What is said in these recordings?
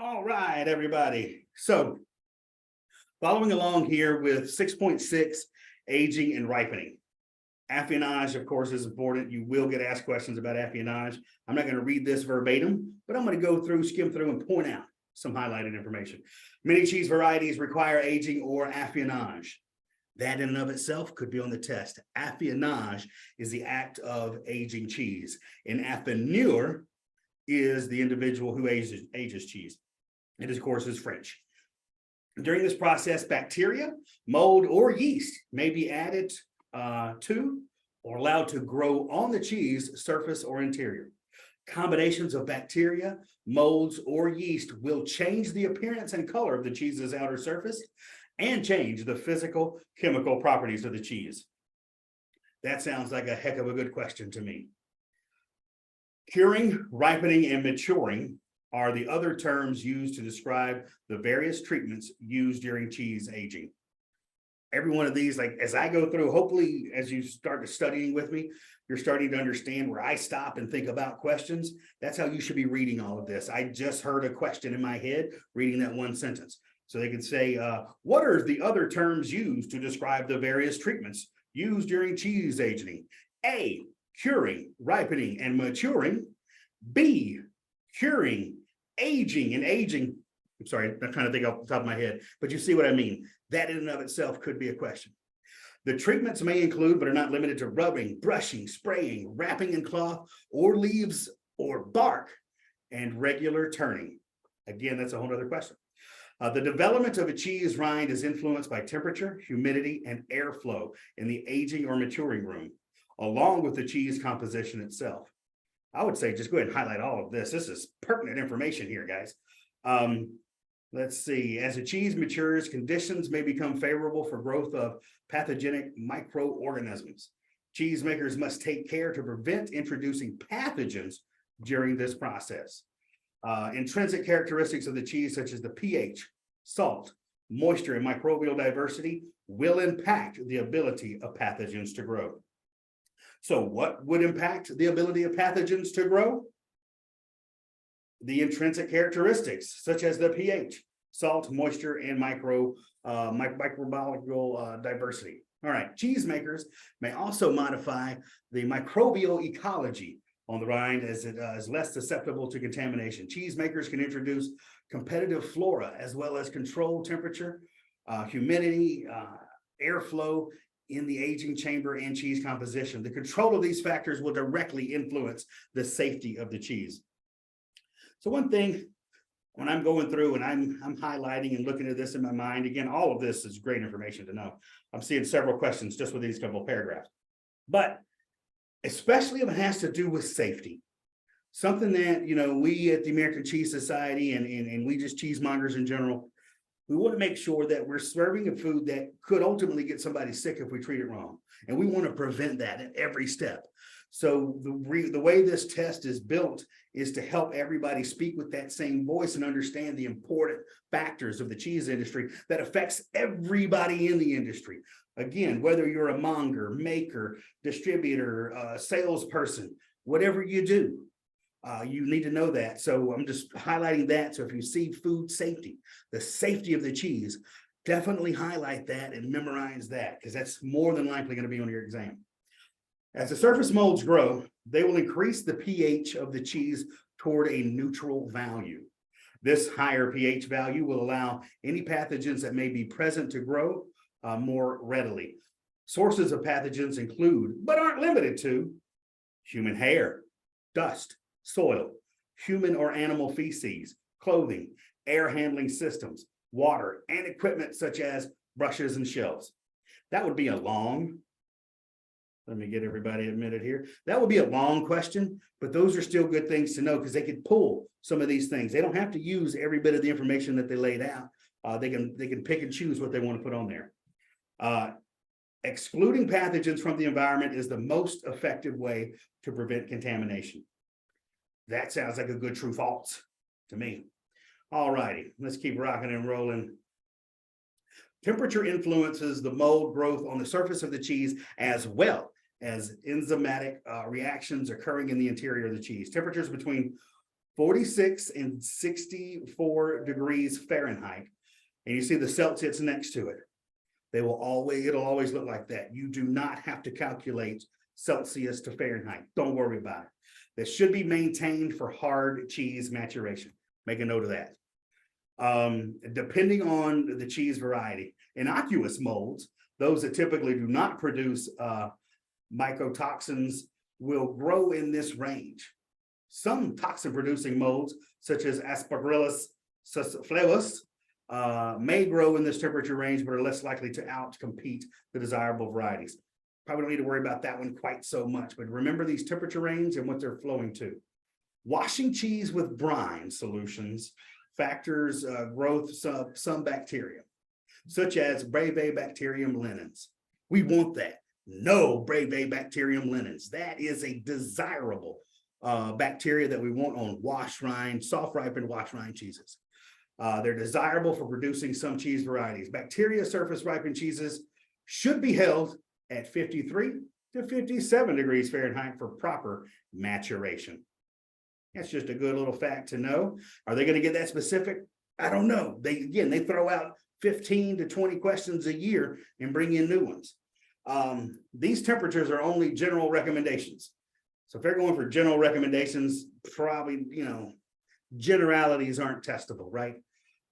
All right, everybody. So following along here with 6.6, aging and ripening. Affinage, of course, is important. You will get asked questions about affinage. I'm not going to read this verbatim, but I'm going to go through, skim through, and point out some highlighted information. Many cheese varieties require aging or affinage. That in and of itself could be on the test. Affinage is the act of aging cheese. And affineur is the individual who ages cheese. It, of course, is French. During this process, bacteria, mold, or yeast may be added to or allowed to grow on the cheese surface or interior. Combinations of bacteria, molds, or yeast will change the appearance and color of the cheese's outer surface and change the physical chemical properties of the cheese. That sounds like a heck of a good question to me. Curing, ripening, and maturing are the other terms used to describe the various treatments used during cheese aging. Every one of these, like as I go through, hopefully as you start studying with me, you're starting to understand where I stop and think about questions. That's how you should be reading all of this. I just heard a question in my head reading that one sentence. So they could say, what are the other terms used to describe the various treatments used during cheese aging? A, curing, ripening, and maturing. B, curing, aging, and aging. I'm sorry, I'm trying to think off the top of my head, but you see what I mean. That in and of itself could be a question. The treatments may include, but are not limited to rubbing, brushing, spraying, wrapping in cloth or leaves or bark, and regular turning. Again, that's a whole other question. The development of a cheese rind is influenced by temperature, humidity, and airflow in the aging or maturing room, along with the cheese composition itself. I would say just go ahead and highlight all of this. This is pertinent information here, guys. Let's see. As a cheese matures, conditions may become favorable for growth of pathogenic microorganisms. Cheesemakers must take care to prevent introducing pathogens during this process. Intrinsic characteristics of the cheese, such as the pH, salt, moisture, and microbial diversity, will impact the ability of pathogens to grow. So what would impact the ability of pathogens to grow? The intrinsic characteristics, such as the pH, salt, moisture, and microbial diversity. All right, cheesemakers may also modify the microbial ecology on the rind as it is less susceptible to contamination. Cheesemakers can introduce competitive flora as well as control temperature, humidity, airflow in the aging chamber and cheese composition. The control of these factors will directly influence the safety of the cheese. So one thing, when I'm going through and I'm highlighting and looking at this in my mind, again, all of this is great information to know. I'm seeing several questions just with these couple of paragraphs, but especially if it has to do with safety, something that, you know, we at the American Cheese Society and we just cheesemongers in general, we want to make sure that we're serving a food that could ultimately get somebody sick if we treat it wrong. And we want to prevent that at every step. So the way this test is built is to help everybody speak with that same voice and understand the important factors of the cheese industry that affects everybody in the industry. Again, whether you're a monger, maker, distributor, salesperson, whatever you do, you need to know that. So I'm just highlighting that. So if you see food safety, the safety of the cheese, definitely highlight that and memorize that, because that's more than likely going to be on your exam. As the surface molds grow, they will increase the pH of the cheese toward a neutral value. This higher pH value will allow any pathogens that may be present to grow more readily. Sources of pathogens include, but aren't limited to, human hair, dust, soil, human or animal feces, clothing, air handling systems, water, and equipment such as brushes and shelves. That would be a long, let me get everybody admitted here. That would be a long question, but those are still good things to know because they could pull some of these things. They don't have to use every bit of the information that they laid out. They can pick and choose what they want to put on there. Excluding pathogens from the environment is the most effective way to prevent contamination. That sounds like a good true false to me. All righty, let's keep rocking and rolling. Temperature influences the mold growth on the surface of the cheese as well as enzymatic reactions occurring in the interior of the cheese. Temperatures between 46 and 64 degrees Fahrenheit, and you see the Celsius next to it. It'll always look like that. You do not have to calculate Celsius to Fahrenheit. Don't worry about it. That should be maintained for hard cheese maturation. Make a note of that. Depending on the cheese variety, innocuous molds, those that typically do not produce mycotoxins, will grow in this range. Some toxin-producing molds, such as Aspergillus flavus, may grow in this temperature range, but are less likely to outcompete the desirable varieties. Probably don't need to worry about that one quite so much, but remember these temperature range and what they're flowing to. Washing cheese with brine solutions factors growth of some bacteria, such as Bravibacterium linens. We want that. No Bravibacterium linens. That is a desirable bacteria that we want on wash rind, soft ripened wash rind cheeses. They're desirable for producing some cheese varieties. Bacteria surface ripened cheeses should be held at 53 to 57 degrees Fahrenheit for proper maturation. That's just a good little fact to know. Are they going to get that specific? I don't know. They throw out 15 to 20 questions a year and bring in new ones. These temperatures are only general recommendations. So if they're going for general recommendations, probably, generalities aren't testable, right?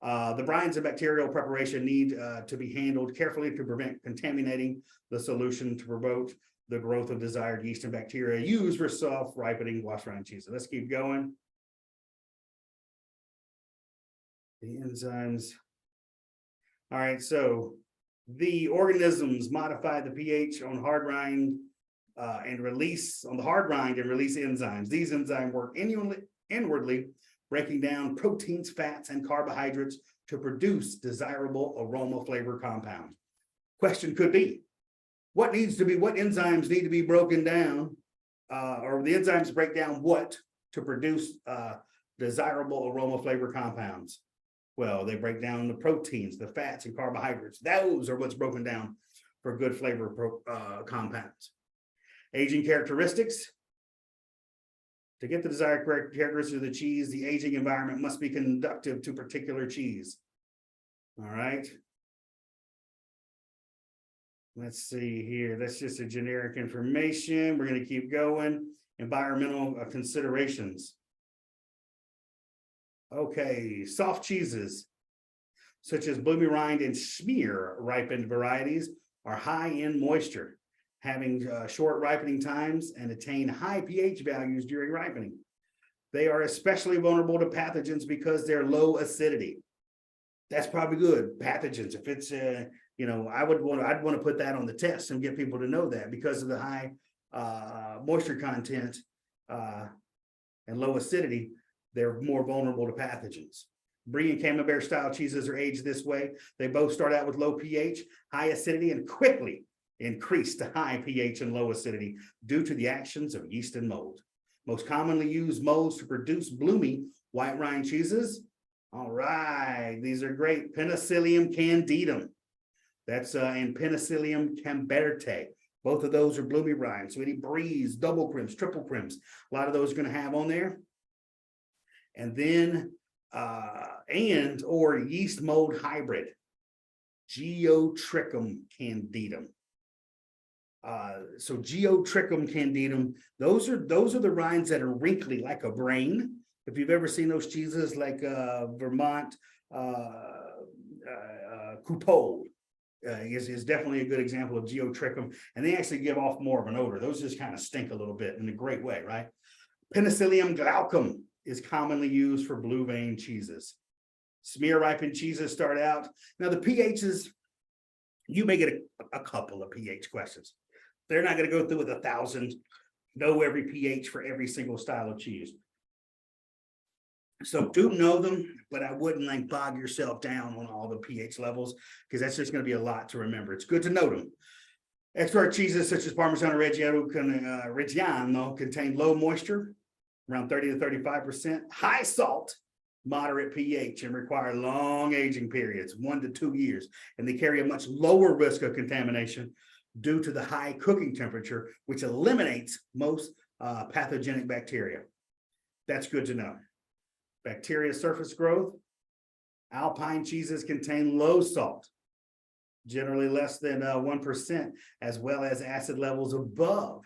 The brines and bacterial preparation need to be handled carefully to prevent contaminating the solution to promote the growth of desired yeast and bacteria used for soft ripening wash rind cheese. So let's keep going. The enzymes. All right, so the organisms modify the pH on hard rind and release on the hard rind and release enzymes. These enzymes work inwardly, breaking down proteins, fats, and carbohydrates to produce desirable aroma flavor compounds. Question could be, what enzymes need to be broken down, or the enzymes break down what to produce desirable aroma flavor compounds? Well, they break down the proteins, the fats, and carbohydrates. Those are what's broken down for good flavor compounds. Aging characteristics. To get the desired characteristics of the cheese, the aging environment must be conducive to particular cheese. All right. Let's see here. That's just a generic information. We're going to keep going. Environmental considerations. Okay, soft cheeses, such as bloomy rind and smear ripened varieties, are high in moisture, having short ripening times and attain high pH values during ripening. They are especially vulnerable to pathogens because they're low acidity. That's probably good. Pathogens, if it's I'd want to put that on the test and get people to know that because of the high moisture content and low acidity, they're more vulnerable to pathogens. Brie and Camembert style cheeses are aged this way. They both start out with low pH, high acidity, and quickly increase to high pH and low acidity due to the actions of yeast and mold. Most commonly used molds to produce bloomy white rind cheeses. All right, these are great. Penicillium candidum. That's and Penicillium camberte. Both of those are bloomy rind. So any Bries, double crims, triple crims, a lot of those are going to have on there. And then or yeast mold hybrid, Geotrichum candidum. So Geotrichum candidum, those are the rinds that are wrinkly like a brain. If you've ever seen those cheeses like Vermont Coupole, is definitely a good example of Geotrichum, and they actually give off more of an odor. Those just kind of stink a little bit in a great way, right? Penicillium glaucum is commonly used for blue vein cheeses. Smear ripened cheeses start out. Now the pHs, you may get a couple of pH questions. They're not going to go through with 1,000, know every pH for every single style of cheese. So do know them, but I wouldn't bog yourself down on all the pH levels because that's just going to be a lot to remember. It's good to know them. Extra cheeses such as Parmigiano Reggiano contain low moisture, around 30 to 35%, high salt, moderate pH, and require long aging periods, 1 to 2 years. And they carry a much lower risk of contamination due to the high cooking temperature, which eliminates most pathogenic bacteria. That's good to know. Bacteria surface growth. Alpine cheeses contain low salt, generally less than 1%, as well as acid levels above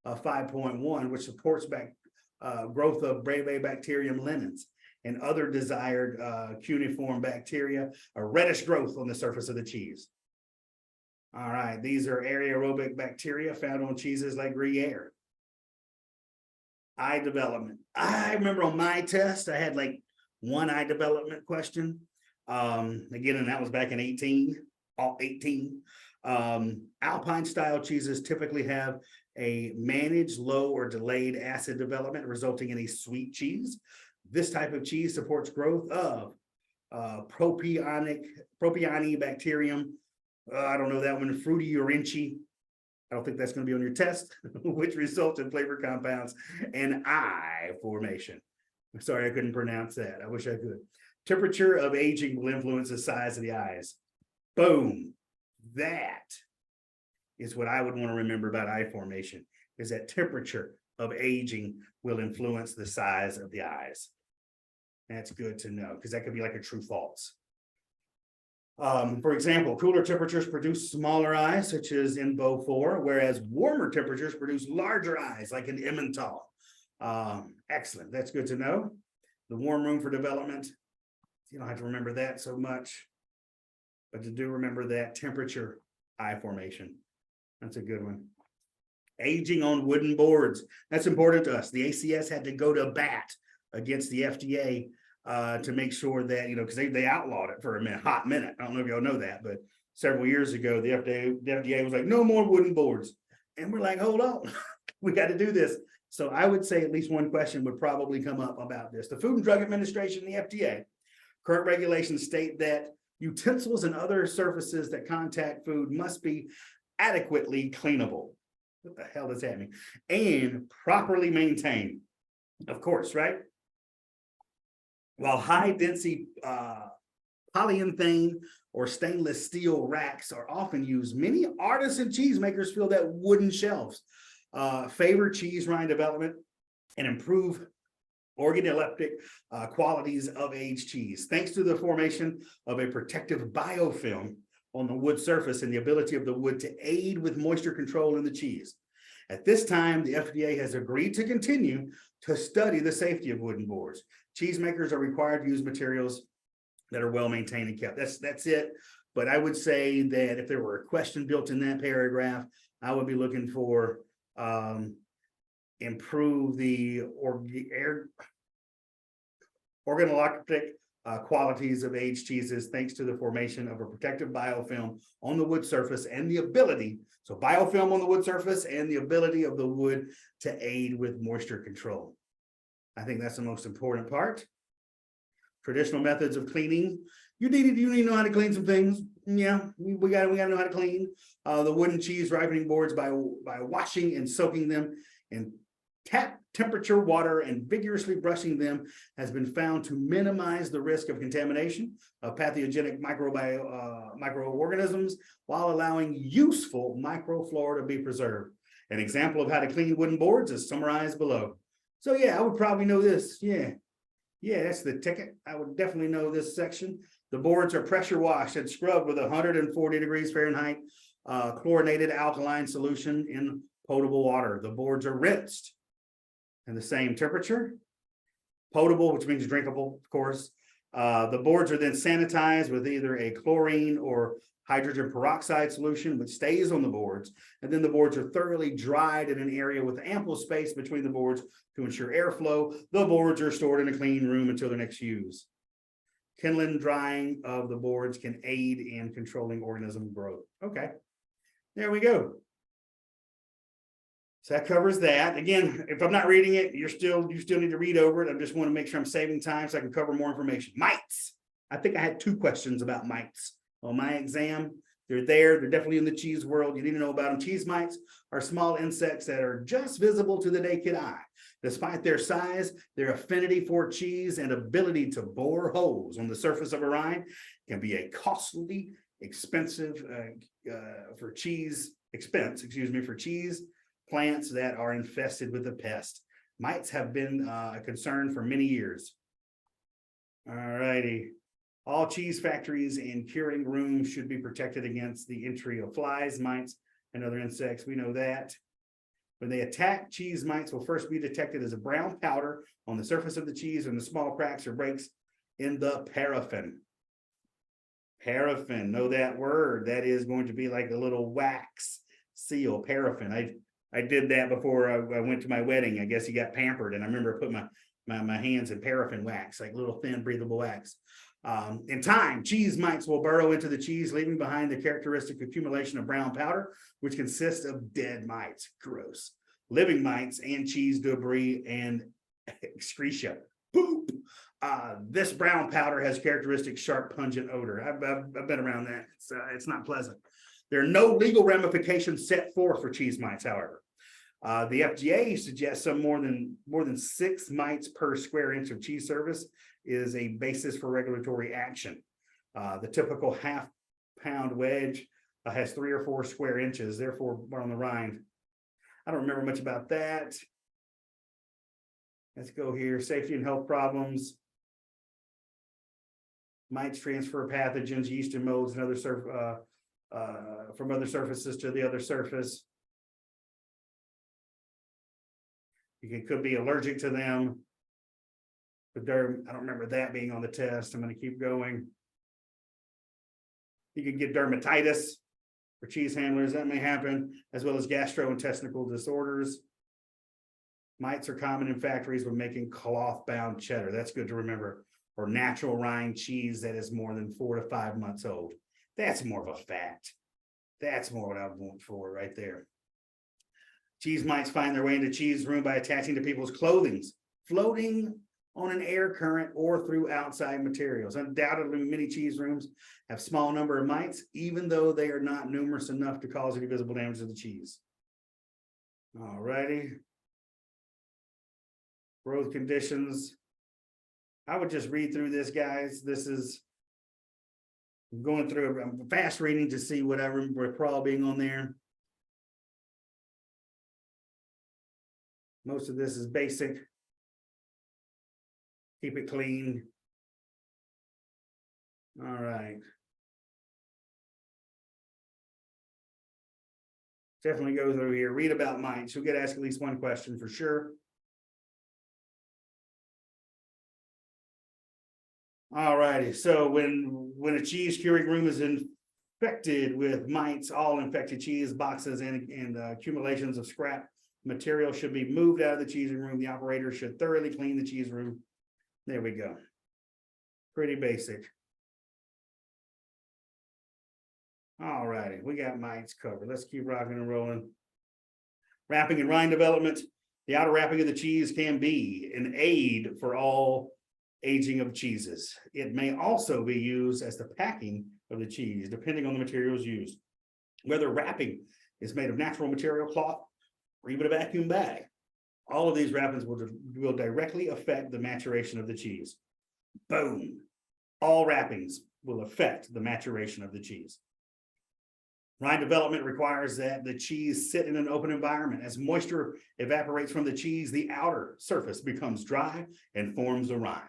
5.1, which supports growth of Brevibacterium linens and other desired cuneiform bacteria, a reddish growth on the surface of the cheese. All right, these are aerobic bacteria found on cheeses like Gruyere. Eye development. I remember on my test, I had like one eye development question. Again, and that was back in 18. Alpine style cheeses typically have a managed low or delayed acid development, resulting in a sweet cheese. This type of cheese supports growth of Propionic bacterium. I don't know that one, fruity oranchi. I don't think that's going to be on your test, which results in flavor compounds and eye formation. I'm sorry, I couldn't pronounce that. I wish I could. Temperature of aging will influence the size of the eyes. Boom. That is what I would want to remember about eye formation, is that temperature of aging will influence the size of the eyes. That's good to know, because that could be like a true false. For example, cooler temperatures produce smaller eyes, such as in Beau 4, whereas warmer temperatures produce larger eyes, like in Emmental. Excellent. That's good to know. The warm room for development, you don't have to remember that so much, but to do remember that temperature eye formation. That's a good one. Aging on wooden boards. That's important to us. The ACS had to go to bat against the FDA to make sure that, because they outlawed it for a hot minute. I don't know if y'all know that, but several years ago, the FDA was like, no more wooden boards. And we're like, hold on, we got to do this. So I would say at least one question would probably come up about this. The Food and Drug Administration, the FDA, current regulations state that utensils and other surfaces that contact food must be adequately cleanable. What the hell does that mean? And properly maintained. Of course, right? While high-density polyurethane or stainless steel racks are often used, many artisan cheesemakers feel that wooden shelves favor cheese rind development and improve organoleptic qualities of aged cheese, thanks to the formation of a protective biofilm on the wood surface and the ability of the wood to aid with moisture control in the cheese. At this time, the FDA has agreed to continue to study the safety of wooden boards. Cheesemakers are required to use materials that are well maintained and kept. That's it. But I would say that if there were a question built in that paragraph, I would be looking for improve the organoleptic qualities of aged cheeses thanks to the formation of a protective biofilm on the wood surface and the ability, so biofilm on the wood surface and the ability of the wood to aid with moisture control. I think that's the most important part. Traditional methods of cleaning. You need to know how to clean some things. Yeah, we got to know how to clean the wooden cheese ripening boards by washing and soaking them in tap temperature water and vigorously brushing them has been found to minimize the risk of contamination of pathogenic microorganisms while allowing useful microflora to be preserved. An example of how to clean wooden boards is summarized below. So yeah, I would probably know this. Yeah, that's the ticket. I would definitely know this section. The boards are pressure washed and scrubbed with 140 degrees Fahrenheit chlorinated alkaline solution in potable water. The boards are rinsed in the same temperature, potable, which means drinkable, of course. The boards are then sanitized with either a chlorine or hydrogen peroxide solution, which stays on the boards. And then the boards are thoroughly dried in an area with ample space between the boards to ensure airflow. The boards are stored in a clean room until their next use. Kindling drying of the boards can aid in controlling organism growth. Okay, there we go. So that covers that. Again, if I'm not reading it, you still need to read over it. I just want to make sure I'm saving time so I can cover more information. Mites. I think I had 2 questions about mites on my exam. They're there. They're definitely in the cheese world. You need to know about them. Cheese mites are small insects that are just visible to the naked eye. Despite their size, their affinity for cheese and ability to bore holes on the surface of a rind can be a costly, expensive for cheese plants that are infested with the pest. Mites have been a concern for many years. All righty. All cheese factories and curing rooms should be protected against the entry of flies, mites, and other insects. We know that. When they attack, cheese mites will first be detected as a brown powder on the surface of the cheese and the small cracks or breaks in the paraffin. Paraffin, know that word. That is going to be like a little wax seal, paraffin. I did that before I went to my wedding. I guess he got pampered, and I remember putting my hands in paraffin wax, like little thin breathable wax. In time, cheese mites will burrow into the cheese, leaving behind the characteristic accumulation of brown powder, which consists of dead mites, gross, living mites, and cheese debris and excretia. Poop. This brown powder has characteristic sharp, pungent odor. I've been around that. It's not pleasant. There are no legal ramifications set forth for cheese mites, however. The FDA suggests some more than 6 mites per square inch of cheese surface is a basis for regulatory action. The typical half-pound wedge has 3 or 4 square inches, therefore on the rind. I don't remember much about that. Let's go here. Safety and health problems. Mites transfer pathogens, yeast and molds, and other from other surfaces to the other surface. You could be allergic to them. But I don't remember that being on the test. I'm going to keep going. You can get dermatitis for cheese handlers. That may happen, as well as gastrointestinal disorders. Mites are common in factories when making cloth-bound cheddar. That's good to remember. Or natural rind cheese that is more than 4 to 5 months old. That's more of a fact. That's more what I want for right there. Cheese mites find their way into cheese room by attaching to people's clothing, floating on an air current or through outside materials. Undoubtedly, many cheese rooms have small number of mites, even though they are not numerous enough to cause any visible damage to the cheese. All righty. Growth conditions. I would just read through this, guys. This is going through a fast reading to see what I recall being on there. Most of this is basic. Keep it clean. All right. Definitely go through here. Read about mites. You'll get asked at least one question for sure. All righty. So when a cheese curing room is infected with mites, all infected cheese boxes and accumulations of scrap material should be moved out of the cheesing room. The operator should thoroughly clean the cheese room. There we go. Pretty basic. All righty, we got mites covered. Let's keep rocking and rolling. Wrapping and rind development. The outer wrapping of the cheese can be an aid for all aging of cheeses. It may also be used as the packing of the cheese, depending on the materials used. Whether wrapping is made of natural material, cloth, or even a vacuum bag. All of these wrappings will directly affect the maturation of the cheese. Boom. All wrappings will affect the maturation of the cheese. Rind development requires that the cheese sit in an open environment. As moisture evaporates from the cheese, the outer surface becomes dry and forms a rind.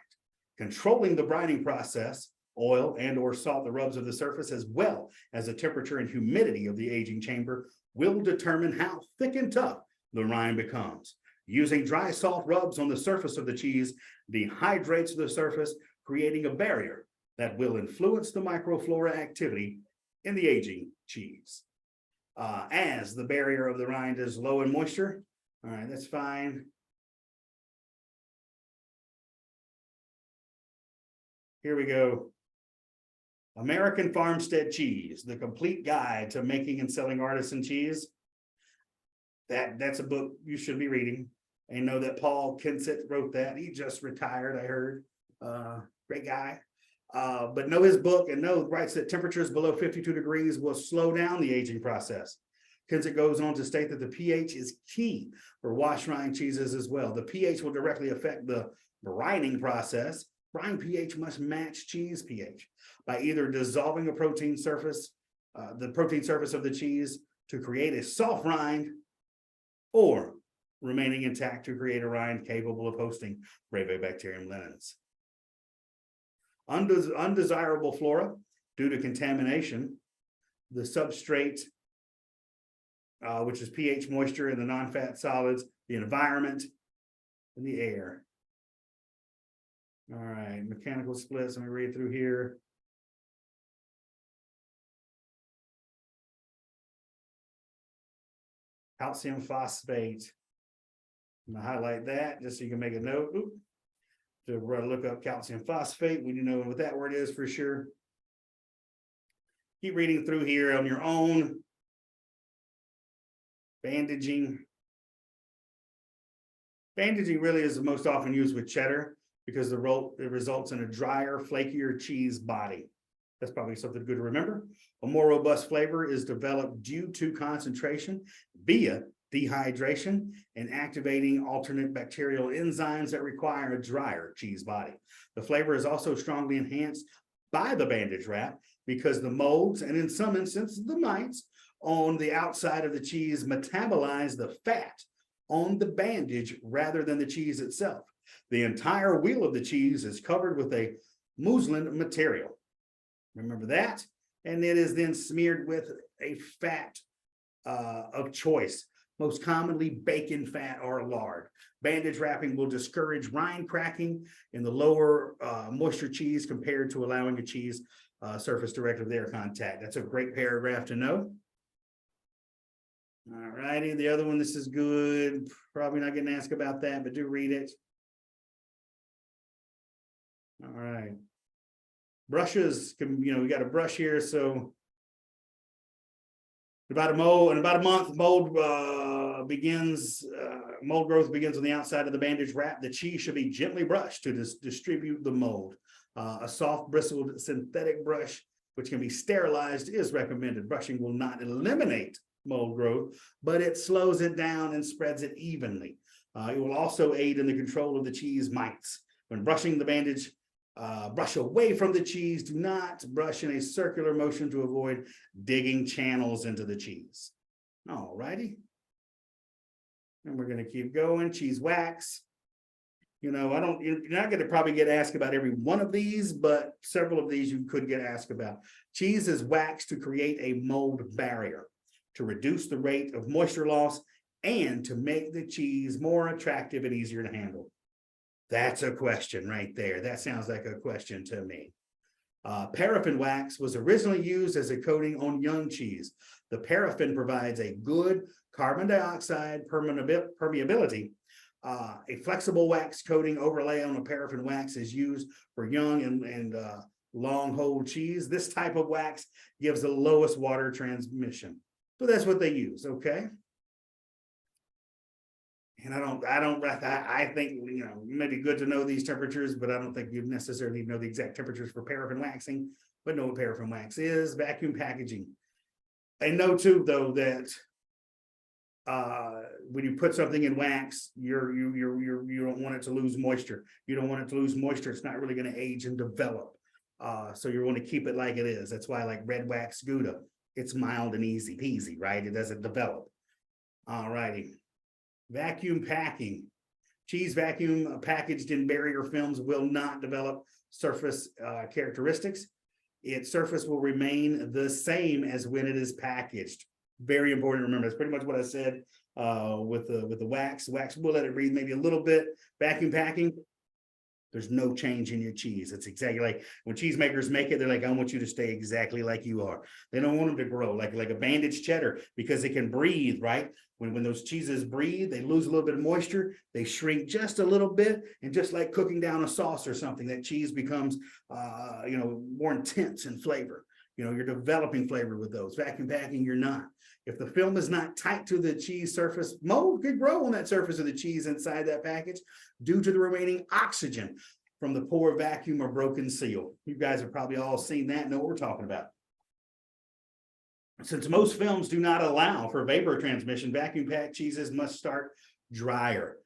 Controlling the brining process, oil and or salt that rubs of the surface, as well as the temperature and humidity of the aging chamber, will determine how thick and tough the rind becomes. Using dry salt rubs on the surface of the cheese dehydrates the surface, creating a barrier that will influence the microflora activity in the aging cheese. As the barrier of the rind is low in moisture, all right, that's fine. Here we go. American Farmstead Cheese, the complete guide to making and selling artisan cheese. That's a book you should be reading. And know that Paul Kensett wrote that. He just retired, I heard. Great guy. But know his book and writes that temperatures below 52 degrees will slow down the aging process. Kensett goes on to state that the pH is key for wash rind cheeses as well. The pH will directly affect the brining process. Brine pH must match cheese pH by either dissolving the protein surface of the cheese to create a soft rind, or remaining intact to create a rind capable of hosting Brevibacterium linens. undesirable flora due to contamination, the substrate, which is pH, moisture, and the non-fat solids, the environment, and the air. All right, mechanical splits. Let me read through here. Calcium phosphate. I'm gonna highlight that just so you can make a note. Oop. To look up calcium phosphate. We do know what that word is for sure. Keep reading through here on your own. Bandaging. Bandaging really is the most often used with cheddar because it results in a drier, flakier cheese body. That's probably something good to remember. A more robust flavor is developed due to concentration via dehydration and activating alternate bacterial enzymes that require a drier cheese body. The flavor is also strongly enhanced by the bandage wrap because the molds, and in some instances the mites, on the outside of the cheese metabolize the fat on the bandage rather than the cheese itself. The entire wheel of the cheese is covered with a muslin material. Remember that? And it is then smeared with a fat of choice, most commonly bacon fat or lard. Bandage wrapping will discourage rind cracking in the lower moisture cheese compared to allowing a cheese surface direct with air contact. That's a great paragraph to know. All righty, the other one, this is good. Probably not getting asked about that, but do read it. All right. Brushes, we got a brush here, so in about a month, mold growth begins on the outside of the bandage wrap. The cheese should be gently brushed to distribute the mold. A soft bristled synthetic brush, which can be sterilized, is recommended. Brushing will not eliminate mold growth, but it slows it down and spreads it evenly. It will also aid in the control of the cheese mites. When brushing the bandage, brush away from the cheese. Do not brush in a circular motion to avoid digging channels into the cheese. All righty. And we're going to keep going. Cheese wax. You're not going to probably get asked about every one of these, but several of these you could get asked about. Cheese is waxed to create a mold barrier, to reduce the rate of moisture loss, and to make the cheese more attractive and easier to handle. That's a question right there. That sounds like a question to me. Paraffin wax was originally used as a coating on young cheese. The paraffin provides a good carbon dioxide permeability. A flexible wax coating overlay on a paraffin wax is used for young and long hold cheese. This type of wax gives the lowest water transmission. So that's what they use, okay? And I think, it may be good to know these temperatures, but I don't think you necessarily know the exact temperatures for paraffin waxing, but know what paraffin wax is. Vacuum packaging. I know too, though, that when you put something in wax, you don't want it to lose moisture. You don't want it to lose moisture. It's not really going to age and develop. So you want to keep it like it is. That's why I like red wax Gouda. It's mild and easy peasy, right? It doesn't develop. All righty. Vacuum packing. Cheese vacuum packaged in barrier films will not develop surface characteristics. Its surface will remain the same as when it is packaged. Very important to remember. That's pretty much what I said with the wax. Wax, we'll let it breathe maybe a little bit. Vacuum packing, there's no change in your cheese. It's exactly like when cheesemakers make it, they're like, I want you to stay exactly like you are. They don't want them to grow like a bandaged cheddar because it can breathe, right? When those cheeses breathe, they lose a little bit of moisture, they shrink just a little bit, and just like cooking down a sauce or something, that cheese becomes more intense in flavor. You're developing flavor with those. Vacuum packing, you're not. If the film is not tight to the cheese surface, mold could grow on that surface of the cheese inside that package due to the remaining oxygen from the poor vacuum or broken seal. You guys have probably all seen that, know what we're talking about. Since most films do not allow for vapor transmission, vacuum packed cheeses must start drier.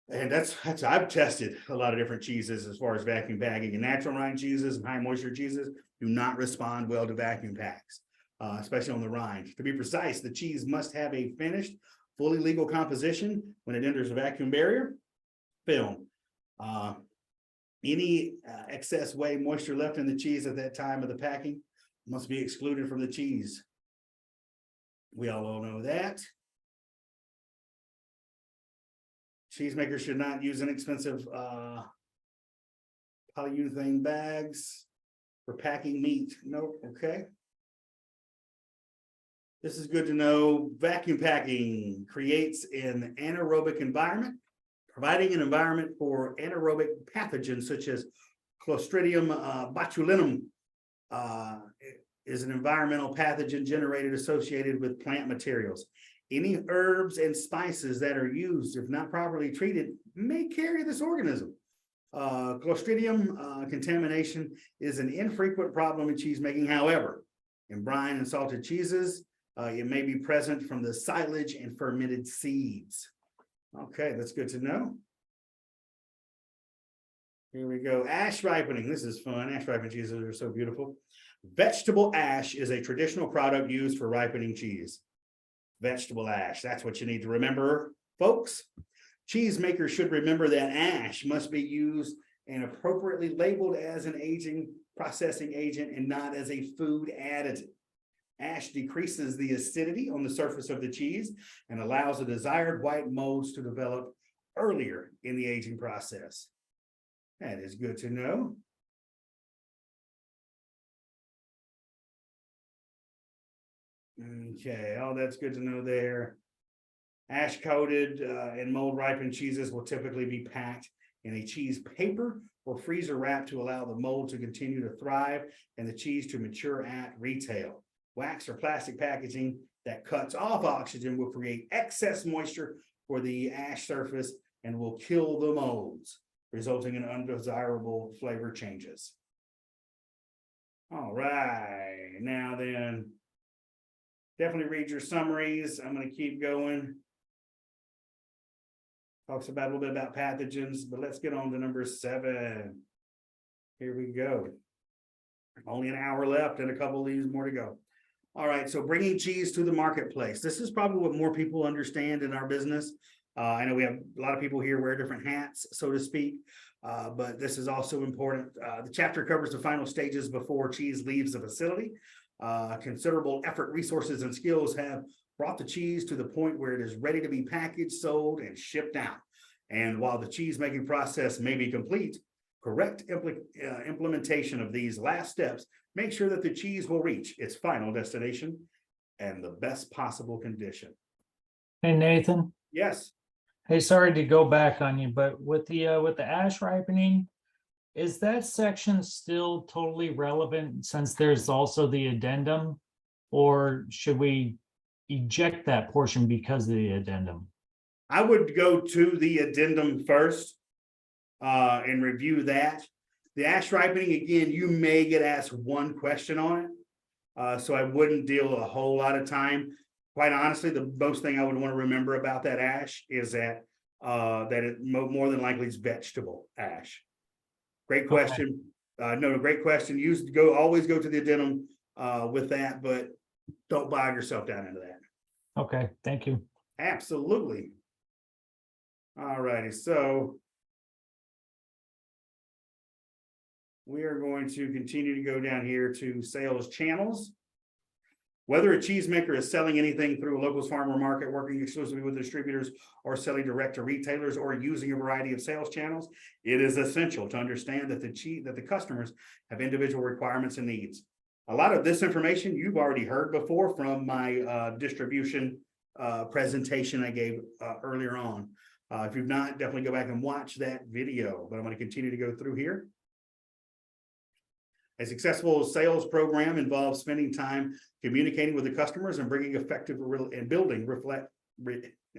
And that's I've tested a lot of different cheeses as far as vacuum packing, and natural rind cheeses and high moisture cheeses do not respond well to vacuum packs, especially on the rind. To be precise, the cheese must have a finished, fully legal composition when it enters a vacuum barrier film. Any excess whey moisture left in the cheese at that time of the packing must be excluded from the cheese. We all know that. Cheesemakers should not use inexpensive polyurethane bags for packing meat. Nope. Okay. This is good to know. Vacuum packing creates an anaerobic environment, providing an environment for anaerobic pathogens such as Clostridium botulinum is an environmental pathogen generated associated with plant materials. Any herbs and spices that are used, if not properly treated, may carry this organism. Clostridium contamination is an infrequent problem in cheese making. However, in brine and salted cheeses, it may be present from the silage and fermented seeds. Okay, that's good to know. Here we go. Ash ripening. This is fun. Ash ripening cheeses are so beautiful. Vegetable ash is a traditional product used for ripening cheese. Vegetable ash. That's what you need to remember, folks. Cheesemakers should remember that ash must be used and appropriately labeled as an aging processing agent and not as a food additive. Ash decreases the acidity on the surface of the cheese and allows the desired white molds to develop earlier in the aging process. That is good to know. Okay, all that's good to know there. Ash coated and mold ripened cheeses will typically be packed in a cheese paper or freezer wrap to allow the mold to continue to thrive and the cheese to mature at retail. Wax or plastic packaging that cuts off oxygen will create excess moisture for the ash surface and will kill the molds, resulting in undesirable flavor changes. All right, now then, definitely read your summaries. I'm going to keep going. Talks about a little bit about pathogens, but let's get on to number 7. Here we go. Only an hour left and a couple of these more to go. All right, so bringing cheese to the marketplace. This is probably what more people understand in our business. I know we have a lot of people here wear different hats, so to speak, but this is also important. The chapter covers the final stages before cheese leaves the facility. Considerable effort, resources, and skills have brought the cheese to the point where it is ready to be packaged, sold, and shipped out. And while the cheese making process may be complete, correct implementation of these last steps make sure that the cheese will reach its final destination and the best possible condition. Hey, Nathan. Yes. Hey, sorry to go back on you, but with the ash ripening, is that section still totally relevant since there's also the addendum, or should we eject that portion because of the addendum? I would go to the addendum first and review that. The ash ripening, again, you may get asked one question on it, so I wouldn't deal a whole lot of time. Quite honestly, the most thing I would want to remember about that ash is that it more than likely is vegetable ash. Great question. Okay. No, great question. Always go to the addendum with that, but don't bog yourself down into that. Okay, thank you. Absolutely. All righty, so we are going to continue to go down here to sales channels. Whether a cheesemaker is selling anything through a locals farmer market, working exclusively with distributors, or selling direct to retailers, or using a variety of sales channels, it is essential to understand that the customers have individual requirements and needs. A lot of this information you've already heard before from my distribution presentation I gave earlier on. If you've not, definitely go back and watch that video, but I'm going to continue to go through here. A successful sales program involves spending time communicating with the customers and bringing effective and building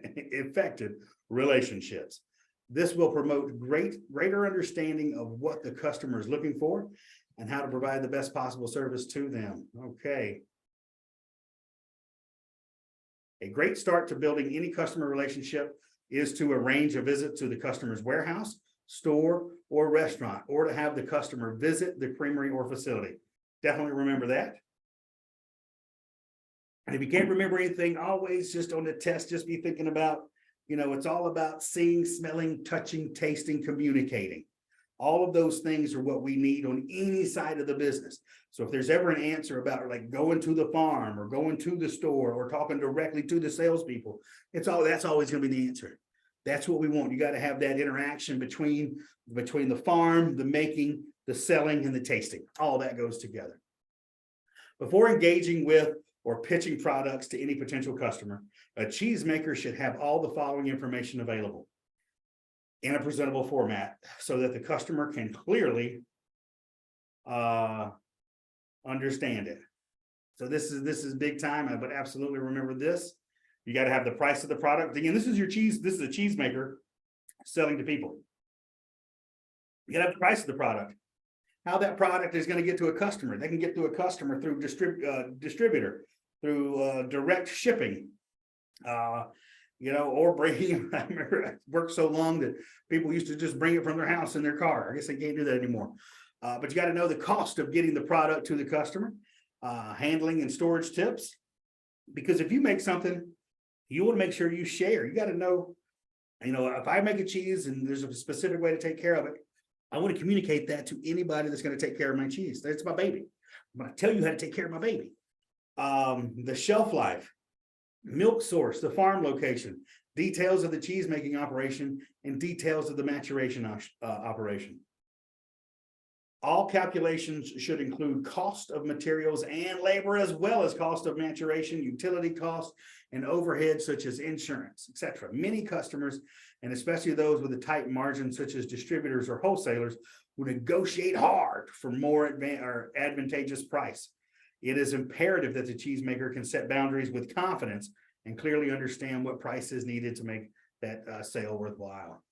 effective relationships. This will promote greater understanding of what the customer is looking for and how to provide the best possible service to them. Okay. A great start to building any customer relationship is to arrange a visit to the customer's warehouse, store, or restaurant, or to have the customer visit the creamery or facility. Definitely remember that. And if you can't remember anything, always just on the test, just be thinking about, it's all about seeing, smelling, touching, tasting, communicating. All of those things are what we need on any side of the business. So if there's ever an answer about like going to the farm or going to the store or talking directly to the salespeople, that's always going to be the answer. That's what we want. You got to have that interaction between the farm, the making, the selling, and the tasting. All that goes together. Before engaging with or pitching products to any potential customer, a cheesemaker should have all the following information available in a presentable format so that the customer can clearly understand it. So this is big time, but absolutely remember this. You got to have the price of the product. Again, this is your cheese. This is a cheesemaker selling to people. You got to have the price of the product. How that product is going to get to a customer. They can get to a customer through distributor, through direct shipping, or bringing. I remember I worked so long that people used to just bring it from their house in their car. I guess they can't do that anymore. But you got to know the cost of getting the product to the customer, handling and storage tips. Because if you make something, you want to make sure you share. You got to know, if I make a cheese and there's a specific way to take care of it, I want to communicate that to anybody that's going to take care of my cheese. That's my baby. I'm going to tell you how to take care of my baby. The shelf life, milk source, the farm location, details of the cheese making operation, and details of the maturation operation. All calculations should include cost of materials and labor, as well as cost of maturation, utility costs, and overhead such as insurance, etc. Many customers, and especially those with a tight margin, such as distributors or wholesalers, will negotiate hard for more advantageous price. It is imperative that the cheesemaker can set boundaries with confidence and clearly understand what price is needed to make that sale worthwhile.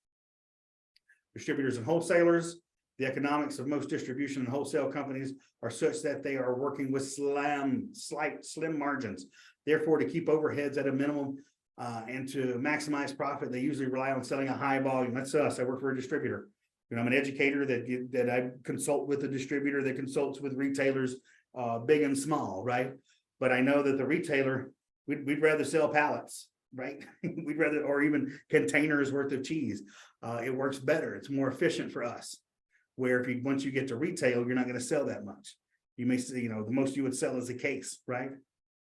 Distributors and wholesalers. The economics of most distribution and wholesale companies are such that they are working with slim margins. Therefore, to keep overheads at a minimum and to maximize profit, they usually rely on selling a high volume. That's us. I work for a distributor. I'm an educator that I consult with a distributor that consults with retailers, big and small, right? But I know that the retailer, we'd rather sell pallets, right? We'd rather, or even containers worth of cheese. It works better. It's more efficient for us. Where once you get to retail, you're not going to sell that much. You may say, the most you would sell is a case, right?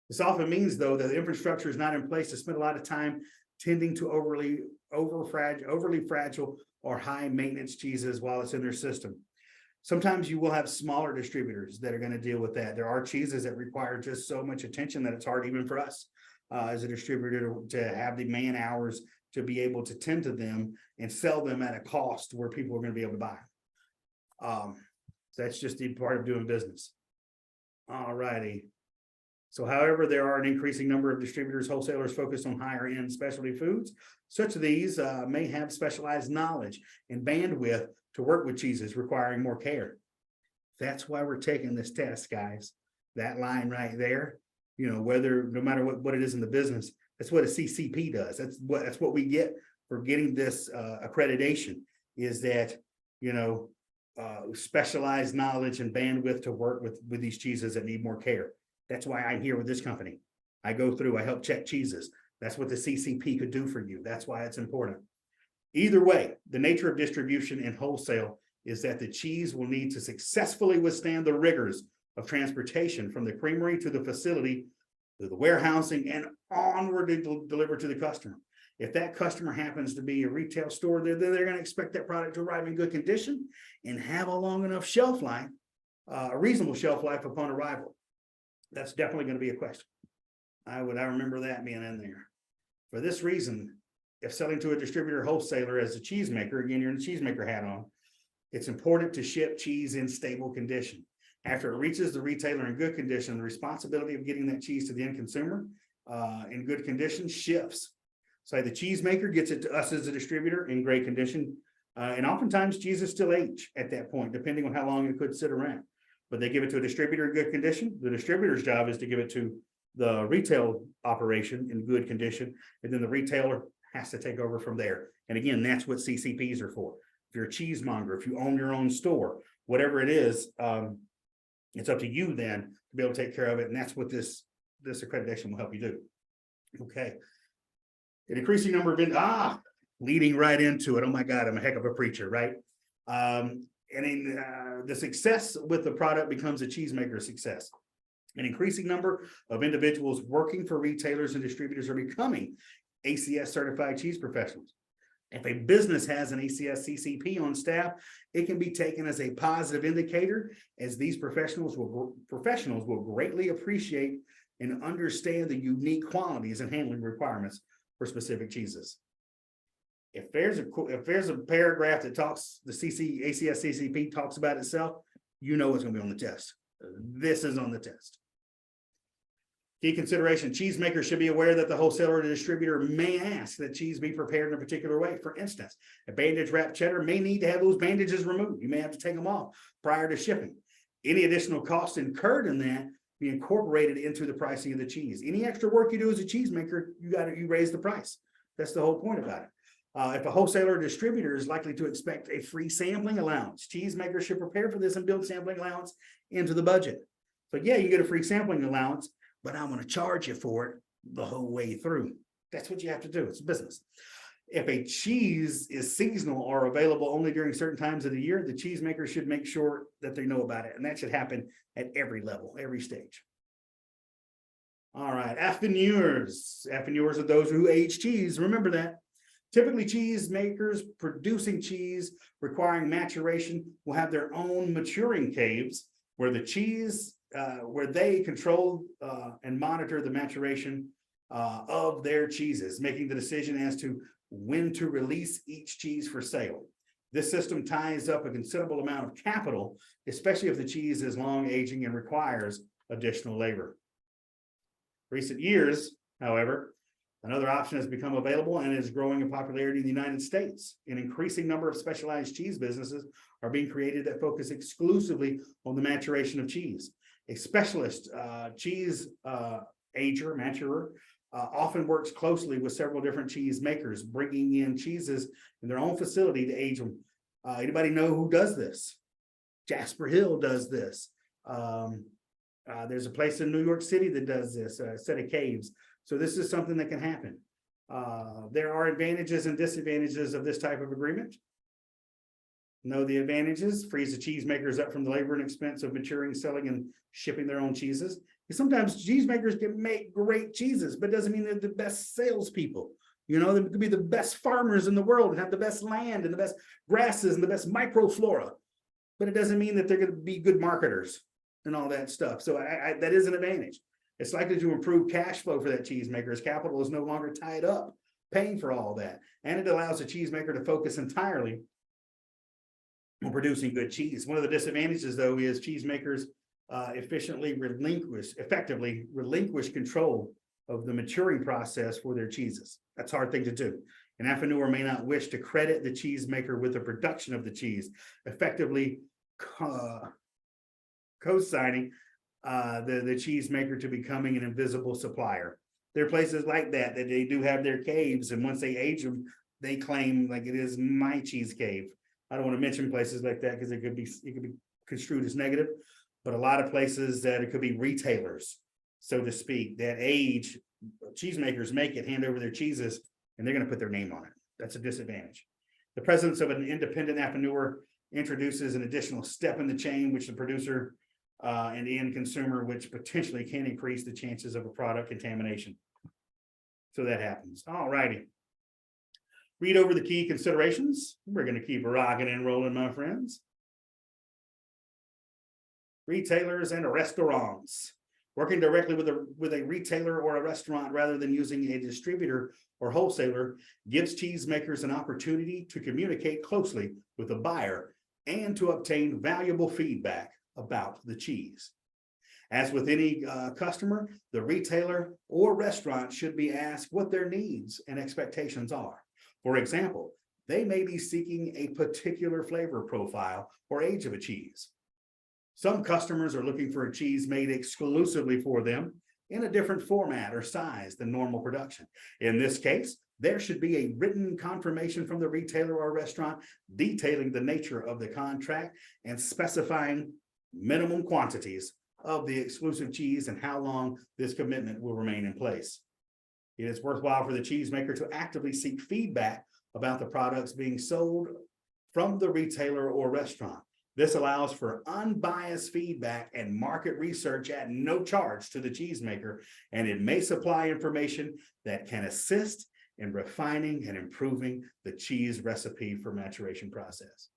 This often means, though, that the infrastructure is not in place to spend a lot of time tending to overly fragile or high maintenance cheeses while it's in their system. Sometimes you will have smaller distributors that are going to deal with that. There are cheeses that require just so much attention that it's hard even for us as a distributor to have the man hours to be able to tend to them and sell them at a cost where people are going to be able to buy. So that's just the part of doing business. All righty. So however, there are an increasing number of distributors, wholesalers focused on higher end specialty foods. Such of these may have specialized knowledge and bandwidth to work with cheeses requiring more care. That's why we're taking this test, guys. That line right there, no matter what it is in the business, that's what a CCP does. That's what we get for getting this accreditation, is that, specialized knowledge and bandwidth to work with these cheeses that need more care. That's why I'm here with this company. I help check cheeses. That's what the CCP could do for you. That's why it's important. Either way, the nature of distribution and wholesale is that the cheese will need to successfully withstand the rigors of transportation from the creamery to the facility, to the warehousing, and onward to deliver to the customer. If that customer happens to be a retail store, they're going to expect that product to arrive in good condition and have a long enough shelf life, a reasonable shelf life upon arrival. That's definitely going to be a question. I remember that being in there. For this reason, if selling to a distributor wholesaler as a cheesemaker, again, you're in the cheesemaker hat on, it's important to ship cheese in stable condition. After it reaches the retailer in good condition, the responsibility of getting that cheese to the end consumer in good condition shifts. So the cheesemaker gets it to us as a distributor in great condition. And oftentimes cheeses still age at that point, depending on how long it could sit around. But they give it to a distributor in good condition. The distributor's job is to give it to the retail operation in good condition. And then the retailer has to take over from there. And again, that's what CCPs are for. If you're a cheesemonger, if you own your own store, whatever it is, it's up to you then to be able to take care of it. And that's what this accreditation will help you do. Okay. An increasing number of leading right into it. Oh my God, I'm a heck of a preacher, right? the success with the product becomes a cheesemaker's success. An increasing number of individuals working for retailers and distributors are becoming ACS certified cheese professionals. If a business has an ACS CCP on staff, it can be taken as a positive indicator, as these professionals will greatly appreciate and understand the unique qualities and handling requirements for specific cheeses. If there's a paragraph that talks, the ACS CCP talks about itself, you know it's going to be on the test. This is on the test. Key consideration: cheesemakers should be aware that the wholesaler or the distributor may ask that cheese be prepared in a particular way. For instance, a bandage wrapped cheddar may need to have those bandages removed. You may have to take them off prior to shipping. Any additional cost incurred in that be incorporated into the pricing of the cheese. Any extra work you do as a cheesemaker, you raise the price. That's the whole point about it. If a wholesaler or distributor is likely to expect a free sampling allowance, cheesemakers should prepare for this and build sampling allowance into the budget. So yeah, you get a free sampling allowance, but I'm going to charge you for it the whole way through. That's what you have to do. It's a business. If a cheese is seasonal or available only during certain times of the year, the cheesemaker should make sure that they know about it. And that should happen at every level, every stage. All right, affineurs. Affineurs are those who age cheese. Remember that. Typically, cheesemakers producing cheese requiring maturation will have their own maturing caves where the cheese, where they control and monitor the maturation of their cheeses, making the decision as to when to release each cheese for sale. This system ties up a considerable amount of capital, especially if the cheese is long aging and requires additional labor. Recent years, however, another option has become available and is growing in popularity in the United States. An increasing number of specialized cheese businesses are being created that focus exclusively on the maturation of cheese. A specialist cheese maturer, often works closely with several different cheese makers, bringing in cheeses in their own facility to age them. Anybody know who does this? Jasper Hill does this. There's a place in New York City that does this, a set of caves. So this is something that can happen. There are advantages and disadvantages of this type of agreement. Know the advantages: frees the cheesemakers up from the labor and expense of maturing, selling, and shipping their own cheeses. Because sometimes cheesemakers can make great cheeses, but it doesn't mean they're the best salespeople. You know, they could be the best farmers in the world and have the best land and the best grasses and the best microflora, but it doesn't mean that they're going to be good marketers and all that stuff. So that is an advantage. It's likely to improve cash flow for that cheesemaker, as capital is no longer tied up paying for all that. And it allows the cheesemaker to focus entirely on producing good cheese. One of the disadvantages, though, is cheesemakers effectively relinquish control of the maturing process for their cheeses. That's a hard thing to do. An affineur may not wish to credit the cheesemaker with the production of the cheese, effectively co-signing the cheesemaker to becoming an invisible supplier. There are places like that they do have their caves, and once they age them, they claim like it is my cheese cave. I don't want to mention places like that because it could be construed as negative, but a lot of places that it could be retailers, so to speak, that age cheesemakers make it, hand over their cheeses, and they're going to put their name on it. That's a disadvantage. The presence of an independent affineur introduces an additional step in the chain, which the producer and the end consumer, which potentially can increase the chances of a product contamination. So that happens. All righty. Read over the key considerations. We're going to keep rocking and rolling, my friends. Retailers and restaurants. Working directly with a retailer or a restaurant rather than using a distributor or wholesaler gives cheesemakers an opportunity to communicate closely with the buyer and to obtain valuable feedback about the cheese. As with any customer, the retailer or restaurant should be asked what their needs and expectations are. For example, they may be seeking a particular flavor profile or age of a cheese. Some customers are looking for a cheese made exclusively for them in a different format or size than normal production. In this case, there should be a written confirmation from the retailer or restaurant detailing the nature of the contract and specifying minimum quantities of the exclusive cheese and how long this commitment will remain in place. It is worthwhile for the cheesemaker to actively seek feedback about the products being sold from the retailer or restaurant. This allows for unbiased feedback and market research at no charge to the cheesemaker, and it may supply information that can assist in refining and improving the cheese recipe for maturation process.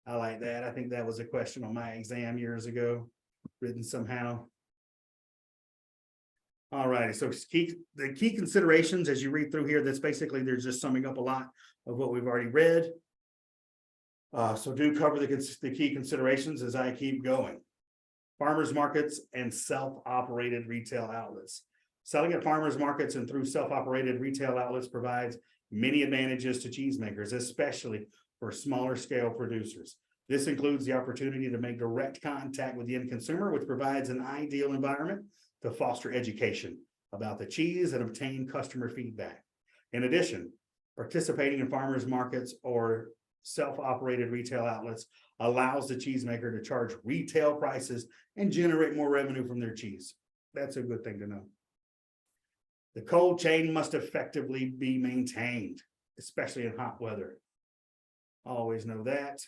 I like that. I think that was a question on my exam years ago, written somehow. All righty, so the key considerations as you read through here, that's basically, they're just summing up a lot of what we've already read. So do cover the key considerations as I keep going. Farmers markets and self-operated retail outlets. Selling at farmers markets and through self-operated retail outlets provides many advantages to cheesemakers, especially for smaller scale producers. This includes the opportunity to make direct contact with the end consumer, which provides an ideal environment to foster education about the cheese and obtain customer feedback. In addition, participating in farmers markets or self-operated retail outlets allows the cheesemaker to charge retail prices and generate more revenue from their cheese. That's a good thing to know. The cold chain must effectively be maintained, especially in hot weather. Always know that.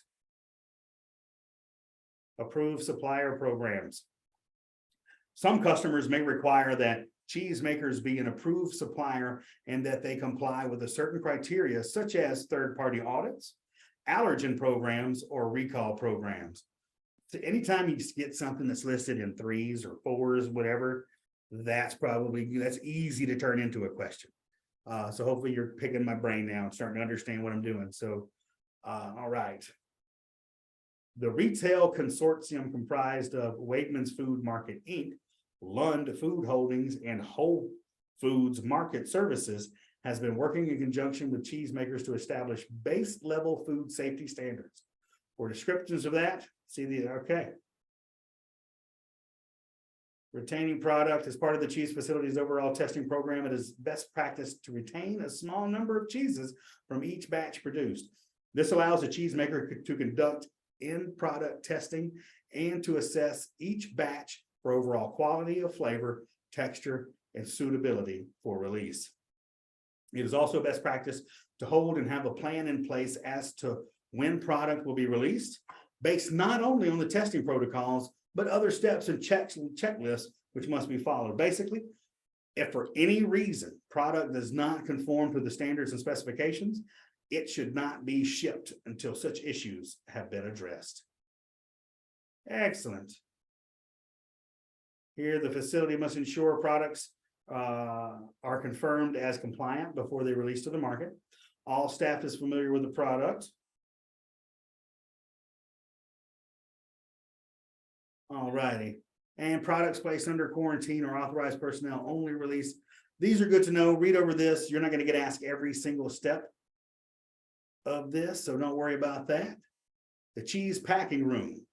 Approved supplier programs. Some customers may require that cheesemakers be an approved supplier and that they comply with a certain criteria, such as third-party audits, allergen programs, or recall programs. So anytime you get something that's listed in 3s or 4s, whatever, that's easy to turn into a question. So hopefully you're picking my brain now and starting to understand what I'm doing. So, all right. The retail consortium comprised of Wegmans Food Market, Inc., Lund Food Holdings, and Whole Foods Market Services has been working in conjunction with cheesemakers to establish base level food safety standards. For descriptions of that, okay. Retaining product as part of the cheese facility's overall testing program, it is best practice to retain a small number of cheeses from each batch produced. This allows the cheesemaker to conduct in-product testing and to assess each batch for overall quality of flavor, texture, and suitability for release. It is also best practice to hold and have a plan in place as to when product will be released, based not only on the testing protocols, but other steps and checklists which must be followed. Basically, if for any reason product does not conform to the standards and specifications, it should not be shipped until such issues have been addressed. Excellent. Here, the facility must ensure products are confirmed as compliant before they release to the market. All staff is familiar with the product. All righty. And products placed under quarantine or authorized personnel only release. These are good to know. Read over this. You're not going to get asked every single step of this, so don't worry about that. The cheese packing room.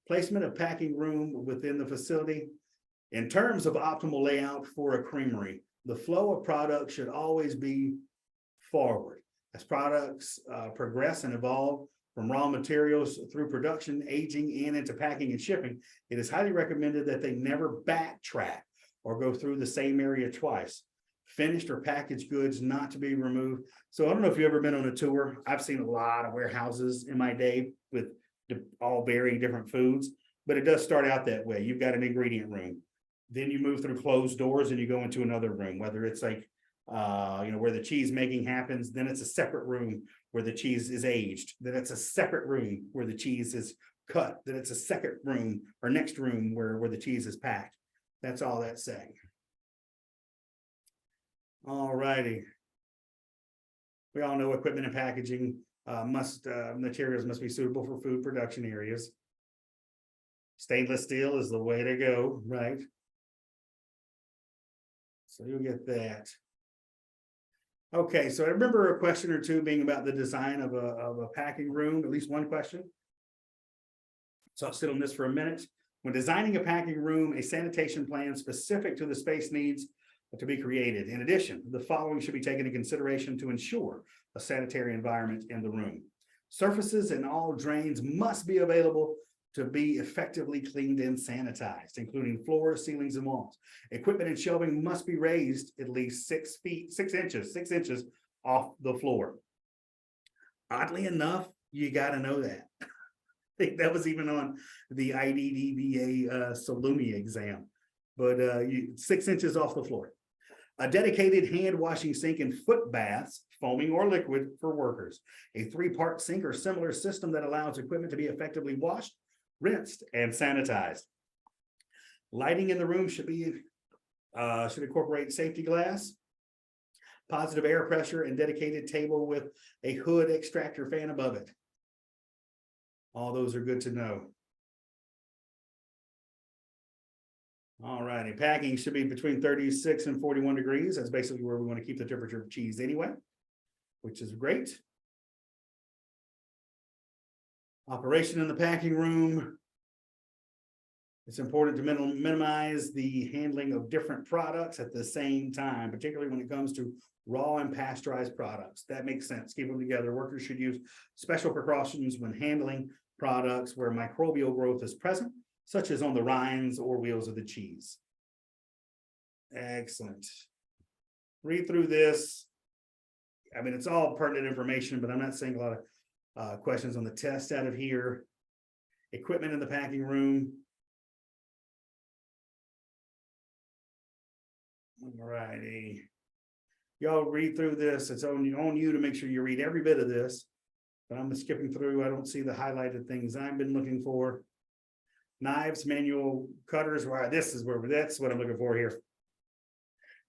Placement of packing room within the facility. In terms of optimal layout for a creamery, the flow of product should always be forward. As products progress and evolve from raw materials through production, aging, and into packing and shipping, it is highly recommended that they never backtrack or go through the same area twice. Finished or packaged goods not to be removed. So I don't know if you've ever been on a tour. I've seen a lot of warehouses in my day with all varying different foods, but it does start out that way. You've got an ingredient room. Then you move through closed doors and you go into another room, whether it's like, where the cheese making happens. Then it's a separate room where the cheese is aged. Then it's a separate room where the cheese is cut. Then it's a second room or next room where the cheese is packed. That's all that's saying. All righty. We all know equipment and packaging materials must be suitable for food production areas. Stainless steel is the way to go, right? So you'll get that. Okay, so I remember a question or two being about the design of a packing room, at least one question. So I'll sit on this for a minute. When designing a packing room, a sanitation plan specific to the space needs to be created. In addition, the following should be taken into consideration to ensure a sanitary environment in the room. Surfaces and all drains must be available to be effectively cleaned and sanitized, including floors, ceilings, and walls. Equipment and shelving must be raised at least 6 inches off the floor. Oddly enough, you got to know that. think that was even on the IDDBA Salumi exam. But 6 inches off the floor. A dedicated hand washing sink and foot baths, foaming or liquid, for workers. A 3-part sink or similar system that allows equipment to be effectively washed, rinsed, and sanitized. Lighting in the room should incorporate safety glass, positive air pressure, and dedicated table with a hood extractor fan above it. All those are good to know. All righty, packing should be between 36 and 41 degrees. That's basically where we want to keep the temperature of cheese anyway, which is great. Operation in the packing room. It's important to minimize the handling of different products at the same time, particularly when it comes to raw and pasteurized products. That makes sense. Keep them together. Workers should use special precautions when handling products where microbial growth is present, such as on the rinds or wheels of the cheese. Excellent. Read through this. I mean, it's all pertinent information, but I'm not seeing a lot of questions on the test out of here. Equipment in the packing room. All righty. Y'all read through this. It's on you to make sure you read every bit of this. But I'm skipping through. I don't see the highlighted things I've been looking for. Knives, manual cutters. That's what I'm looking for here.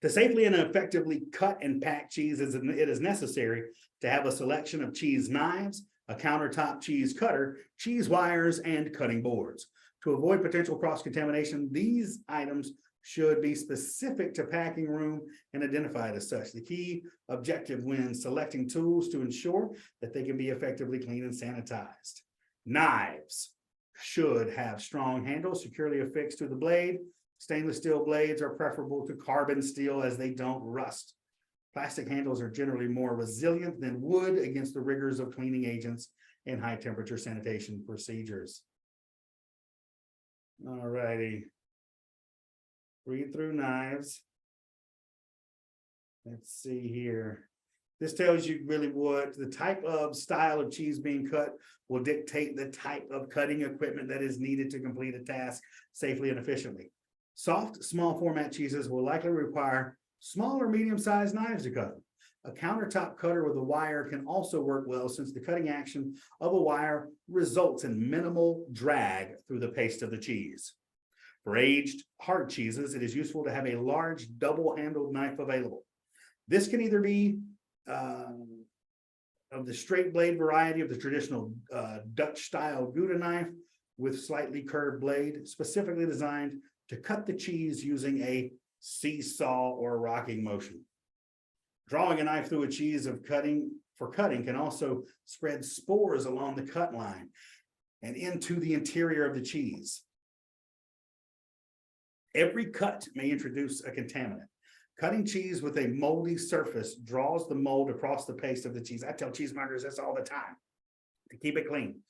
To safely and effectively cut and pack cheese, it is necessary to have a selection of cheese knives, a countertop cheese cutter, cheese wires, and cutting boards. To avoid potential cross-contamination, these items should be specific to packing room and identified as such. The key objective when selecting tools to ensure that they can be effectively cleaned and sanitized. Knives should have strong handles securely affixed to the blade. Stainless steel blades are preferable to carbon steel as they don't rust. Plastic handles are generally more resilient than wood against the rigors of cleaning agents and high temperature sanitation procedures. All righty. Read through knives. Let's see here. This tells you really what the type of style of cheese being cut will dictate the type of cutting equipment that is needed to complete a task safely and efficiently. Soft, small format cheeses will likely require small or medium-sized knives to cut them. A countertop cutter with a wire can also work well since the cutting action of a wire results in minimal drag through the paste of the cheese. For aged hard cheeses, it is useful to have a large double-handled knife available. This can either be of the straight blade variety of the traditional Dutch-style Gouda knife with slightly curved blade, specifically designed to cut the cheese using a seesaw or rocking motion. Drawing a knife through a cheese for cutting can also spread spores along the cut line and into the interior of the cheese. Every cut may introduce a contaminant. Cutting cheese with a moldy surface draws the mold across the paste of the cheese. I tell cheesemongers this all the time to keep it clean.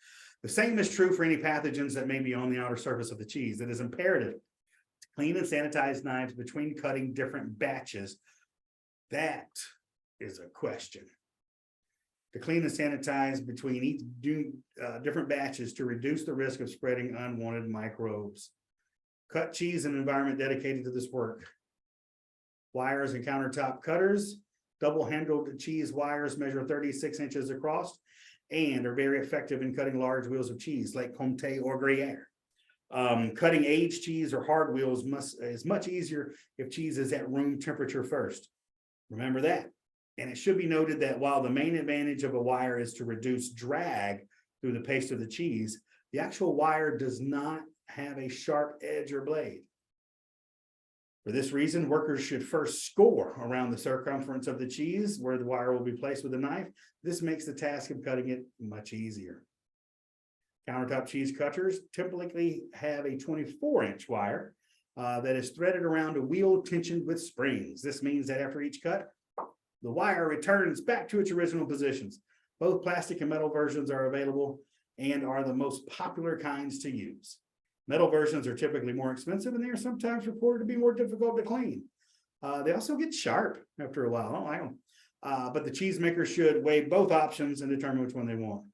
The same is true for any pathogens that may be on the outer surface of the cheese. It is imperative to clean and sanitize knives between cutting different batches. That is a question. To clean and sanitize between each different batches to reduce the risk of spreading unwanted microbes. Cut cheese in an environment dedicated to this work. Wires and countertop cutters. Double-handled cheese wires measure 36 inches across and are very effective in cutting large wheels of cheese like Comté or Gruyere. Cutting aged cheese or hard wheels is much easier if cheese is at room temperature first. Remember that. And it should be noted that while the main advantage of a wire is to reduce drag through the paste of the cheese, the actual wire does not have a sharp edge or blade. For this reason, workers should first score around the circumference of the cheese where the wire will be placed with a knife. This makes the task of cutting it much easier. Countertop cheese cutters typically have a 24-inch wire that is threaded around a wheel tensioned with springs. This means that after each cut, the wire returns back to its original positions. Both plastic and metal versions are available and are the most popular kinds to use. Metal versions are typically more expensive and they are sometimes reported to be more difficult to clean. They also get sharp after a while. I don't like them. But the cheesemaker should weigh both options and determine which one they want.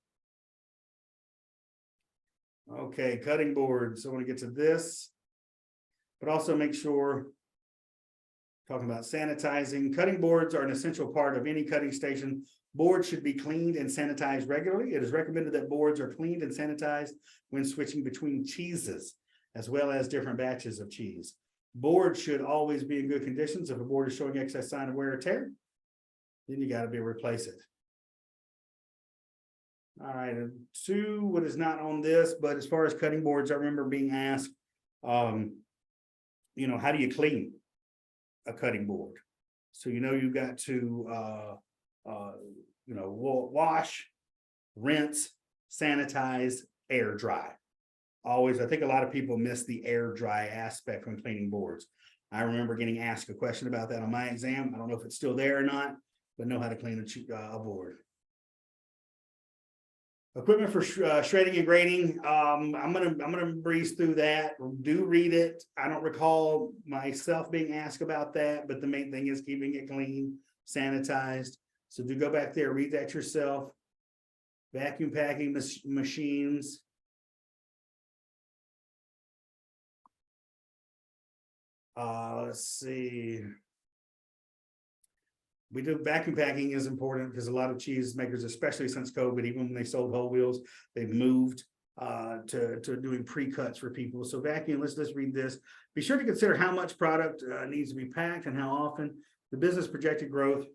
Okay, cutting boards. So I want to get to this. But also make sure, talking about sanitizing, cutting boards are an essential part of any cutting station. Boards should be cleaned and sanitized regularly. It is recommended that boards are cleaned and sanitized when switching between cheeses, as well as different batches of cheese. Boards should always be in good conditions. If a board is showing excess sign of wear or tear, then you got to be able to replace it. All right, and two, what is not on this, but as far as cutting boards, I remember being asked, how do you clean a cutting board? So, you've got to, wash, rinse, sanitize, air dry. Always, I think a lot of people miss the air dry aspect when cleaning boards. I remember getting asked a question about that on my exam. I don't know if it's still there or not, but know how to clean a board. Equipment for shredding and grading. I'm gonna breeze through that. Do read it. I don't recall myself being asked about that, but the main thing is keeping it clean, sanitized. So do go back there, read that yourself. Vacuum packing machines. Let's see. We do vacuum packing is important because a lot of cheese makers, especially since COVID, even when they sold whole wheels, they've moved to doing pre-cuts for people. So vacuum, let's read this. Be sure to consider how much product needs to be packed and how often. The business projected growth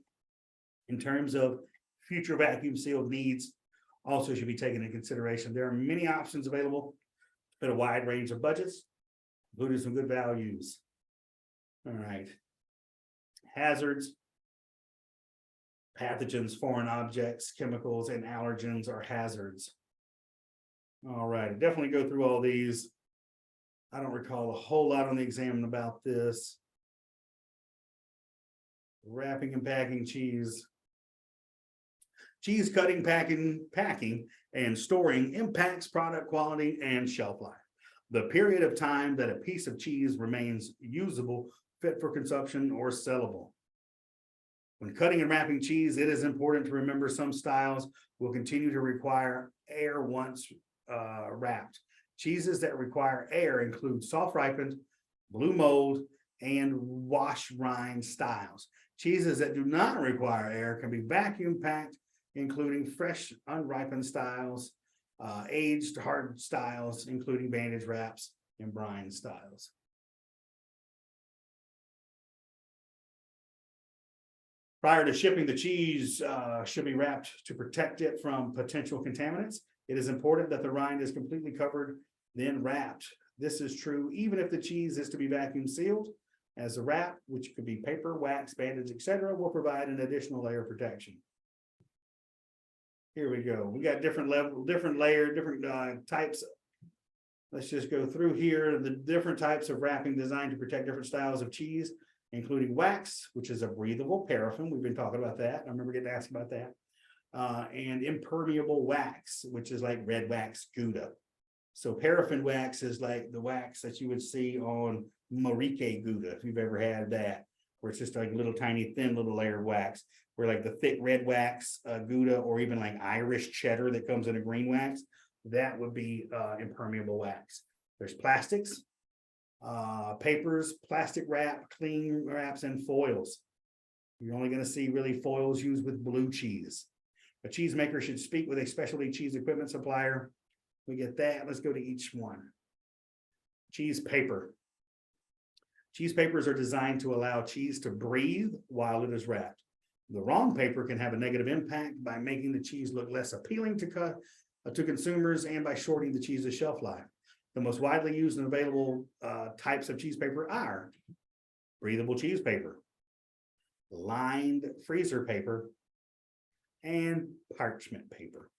in terms of future vacuum sealed needs also should be taken into consideration. There are many options available at a wide range of budgets, including some good values. All right. Hazards. Pathogens, foreign objects, chemicals, and allergens are hazards. All right, definitely go through all these. I don't recall a whole lot on the exam about this. Wrapping and packing cheese. Cheese cutting, packing, and storing impacts product quality and shelf life. The period of time that a piece of cheese remains usable, fit for consumption, or sellable. When cutting and wrapping cheese, it is important to remember some styles will continue to require air once wrapped. Cheeses that require air include soft ripened, blue mold, and wash rind styles. Cheeses that do not require air can be vacuum packed, including fresh unripened styles, aged hard styles, including bandage wraps and brine styles. Prior to shipping, the cheese should be wrapped to protect it from potential contaminants. It is important that the rind is completely covered, then wrapped. This is true even if the cheese is to be vacuum sealed, as a wrap, which could be paper, wax, bandage, etc., will provide an additional layer of protection. Here we go. We got different level, different layer, different types. Let's just go through here. The different types of wrapping designed to protect different styles of cheese, including wax, which is a breathable paraffin. We've been talking about that. I remember getting asked about that. And impermeable wax, which is like red wax Gouda. So paraffin wax is like the wax that you would see on Marique Gouda, if you've ever had that, where it's just like a little tiny thin little layer of wax, where like the thick red wax Gouda, or even like Irish cheddar that comes in a green wax, that would be impermeable wax. There's plastics, papers, plastic wrap, cling wraps, and foils. You're only going to see really foils used with blue cheese. A cheesemaker should speak with a specialty cheese equipment supplier. We get that. Let's go to each one. Cheese paper. Cheese papers are designed to allow cheese to breathe while it is wrapped. The wrong paper can have a negative impact by making the cheese look less appealing to consumers and by shortening the cheese's shelf life. The most widely used and available types of cheese paper are breathable cheese paper, lined freezer paper, and parchment paper.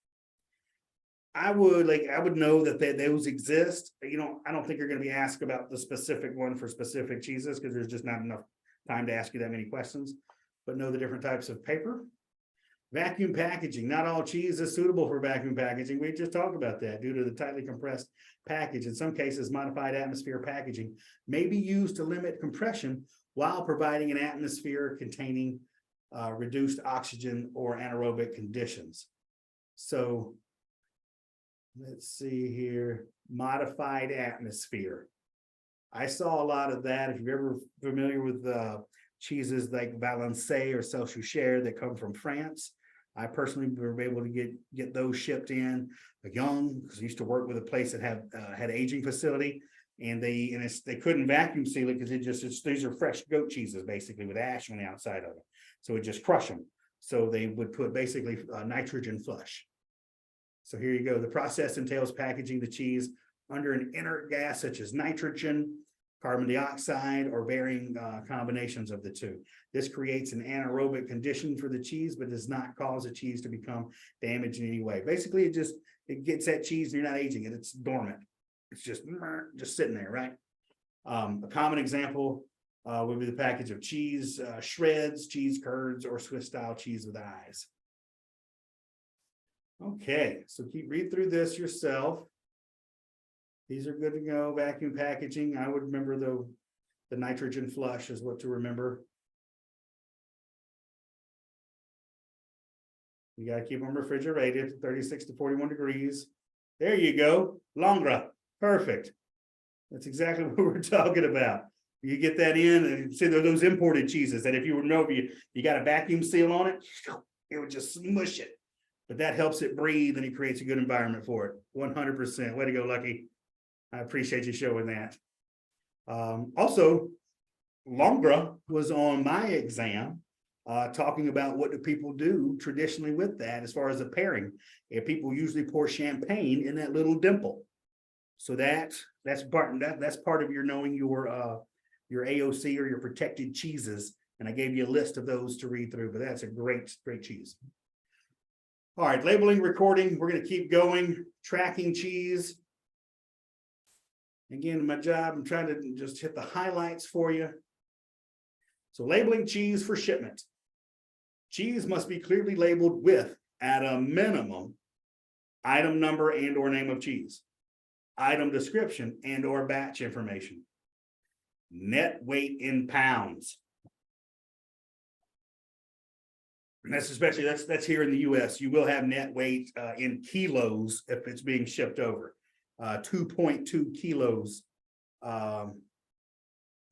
I would know that those exist. I don't think you're going to be asked about the specific one for specific cheeses because there's just not enough time to ask you that many questions, but know the different types of paper. Vacuum packaging. Not all cheese is suitable for vacuum packaging. We just talked about that due to the tightly compressed package. In some cases, modified atmosphere packaging may be used to limit compression while providing an atmosphere containing reduced oxygen or anaerobic conditions. So let's see here, modified atmosphere. I saw a lot of that. If you're ever familiar with cheeses like Valençay or Selchoucher that come from France, I personally were able to get those shipped in young, because I used to work with a place that had an aging facility, and they couldn't vacuum seal it because these are fresh goat cheeses basically with ash on the outside of it, so it just crush them. So they would put basically nitrogen flush. So here you go. The process entails packaging the cheese under an inert gas such as nitrogen, carbon dioxide, or varying combinations of the two. This creates an anaerobic condition for the cheese, but does not cause the cheese to become damaged in any way. Basically, it gets that cheese, and you're not aging it, it's dormant. It's just sitting there, right? A common example would be the package of cheese shreds, cheese curds, or Swiss style cheese with eyes. Okay, so read through this yourself. These are good to go. Vacuum packaging. I would remember the nitrogen flush is what to remember. You got to keep them refrigerated, 36 to 41 degrees. There you go. Longra. Perfect. That's exactly what we're talking about. You get that in, and see those imported cheeses that if you know you got a vacuum seal on it, it would just smush it. But that helps it breathe, and it creates a good environment for it. 100%. Way to go, Lucky. I appreciate you showing that. Also, Longra was on my exam, talking about what do people do traditionally with that as far as a pairing. And people usually pour champagne in that little dimple. So that's part of your knowing your AOC or your protected cheeses. And I gave you a list of those to read through, but that's a great cheese. All right, labeling, recording. We're going to keep going. Tracking cheese. Again, my job, I'm trying to just hit the highlights for you. So labeling cheese for shipment. Cheese must be clearly labeled with, at a minimum, item number and or name of cheese, item description and or batch information, net weight in pounds. And that's here in the US. You will have net weight in kilos if it's being shipped over. 2.2 kilos. I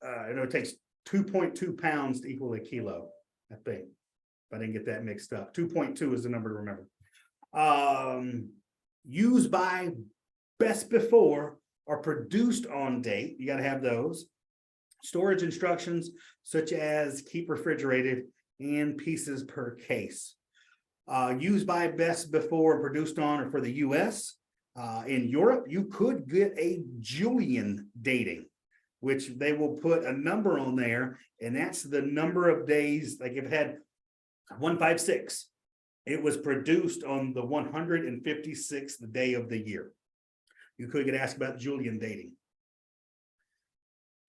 know it takes 2.2 pounds to equal a kilo, I think. If I didn't get that mixed up. 2.2 is the number to remember. Used by, best before, or produced on date. You got to have those. Storage instructions such as keep refrigerated and pieces per case. Used by, best before, produced on, or for the US. In Europe, you could get a Julian dating, which they will put a number on there, and that's the number of days. Like if it had 156, it was produced on the 156th day of the year. You could get asked about Julian dating.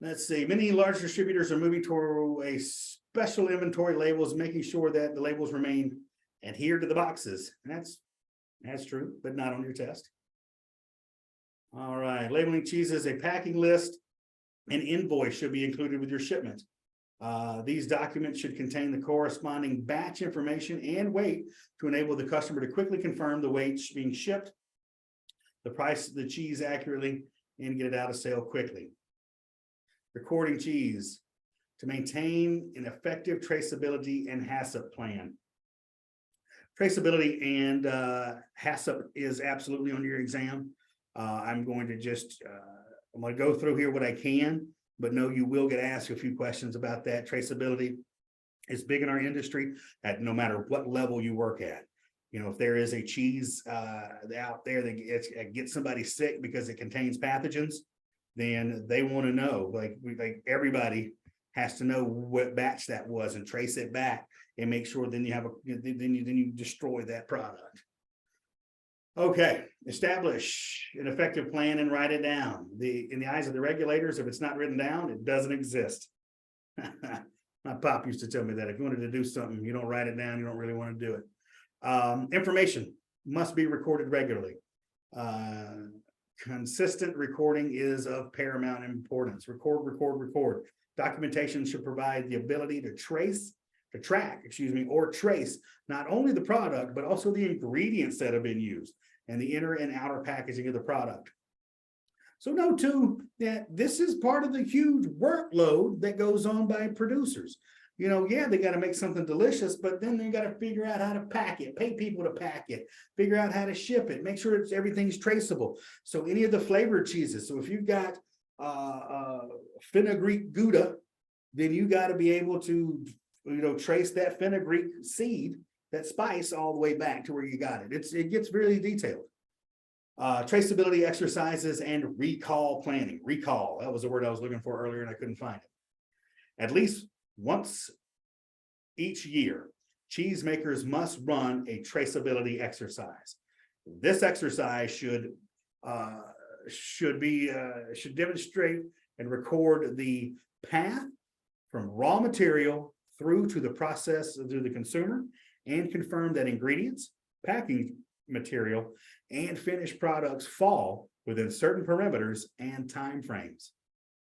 Let's see. Many large distributors are moving toward a special inventory labels, making sure that the labels remain adhered to the boxes. And that's true, but not on your test. All right, labeling cheeses, a packing list, an invoice should be included with your shipment. These documents should contain the corresponding batch information and weight to enable the customer to quickly confirm the weight being shipped, the price of the cheese accurately, and get it out of sale quickly. Recording cheese to maintain an effective traceability and HACCP plan. Traceability and HACCP is absolutely on your exam. I'm going to go through here what I can, but no, you will get asked a few questions about that. Traceability is big in our industry at no matter what level you work at. You know, if there is a cheese out there that gets somebody sick because it contains pathogens, then they want to know, like everybody has to know what batch that was and trace it back and make sure then you destroy that product. Okay, establish an effective plan and write it down. In the eyes of the regulators, if it's not written down, it doesn't exist. My pop used to tell me that if you wanted to do something, you don't write it down, you don't really want to do it. Information must be recorded regularly. Consistent recording is of paramount importance. Record. Documentation should provide the ability to track, or trace not only the product, but also the ingredients that have been used and the inner and outer packaging of the product. So note too that this is part of the huge workload that goes on by producers. You know, yeah, they got to make something delicious, but then they got to figure out how to pack it, pay people to pack it, figure out how to ship it, make sure everything's traceable. So any of the flavored cheeses. So if you've got fenugreek Gouda, then you got to be able to, trace that fenugreek seed, that spice, all the way back to where you got it. It gets really detailed. Traceability exercises and recall planning. Recall, that was the word I was looking for earlier and I couldn't find it. At least once each year, cheesemakers must run a traceability exercise. This exercise should demonstrate and record the path from raw material through to the process through the consumer, and confirm that ingredients, packing material, and finished products fall within certain parameters and timeframes.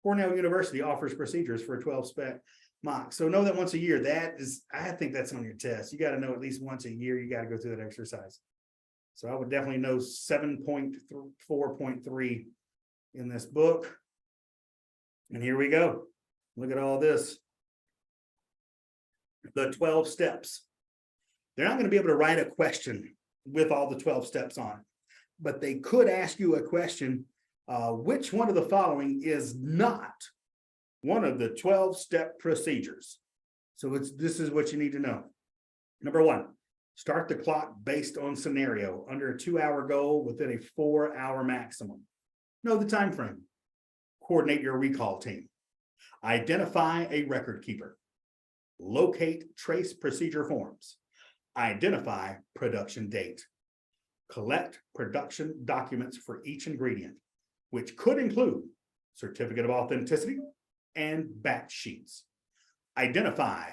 Cornell University offers procedures for a 12-step mock. So know that once a year, I think that's on your test. You got to know at least once a year, you got to go through that exercise. So I would definitely know 7.4.3 in this book. And here we go. Look at all this. The 12 steps. They're not going to be able to write a question with all the 12 steps on it, but they could ask you a question. Which one of the following is not one of the 12-step procedures? So this is what you need to know. Number one, start the clock based on scenario under a 2-hour goal within a 4-hour maximum. Know the time frame. Coordinate your recall team. Identify a record keeper. Locate trace procedure forms. Identify production date. Collect production documents for each ingredient, which could include certificate of authenticity and batch sheets. Identify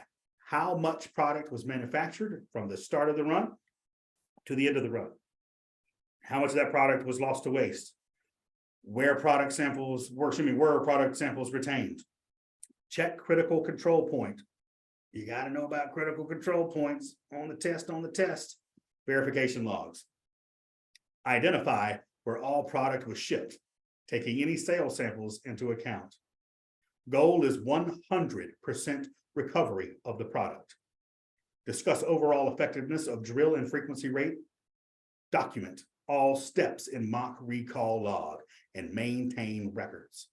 how much product was manufactured from the start of the run to the end of the run. How much of that product was lost to waste. Where product samples retained. Check critical control point. You got to know about critical control points on the test. Verification logs. Identify where all product was shipped, taking any sales samples into account. Goal is 100% recovery of the product. Discuss overall effectiveness of drill and frequency rate. Document all steps in mock recall log and maintain records.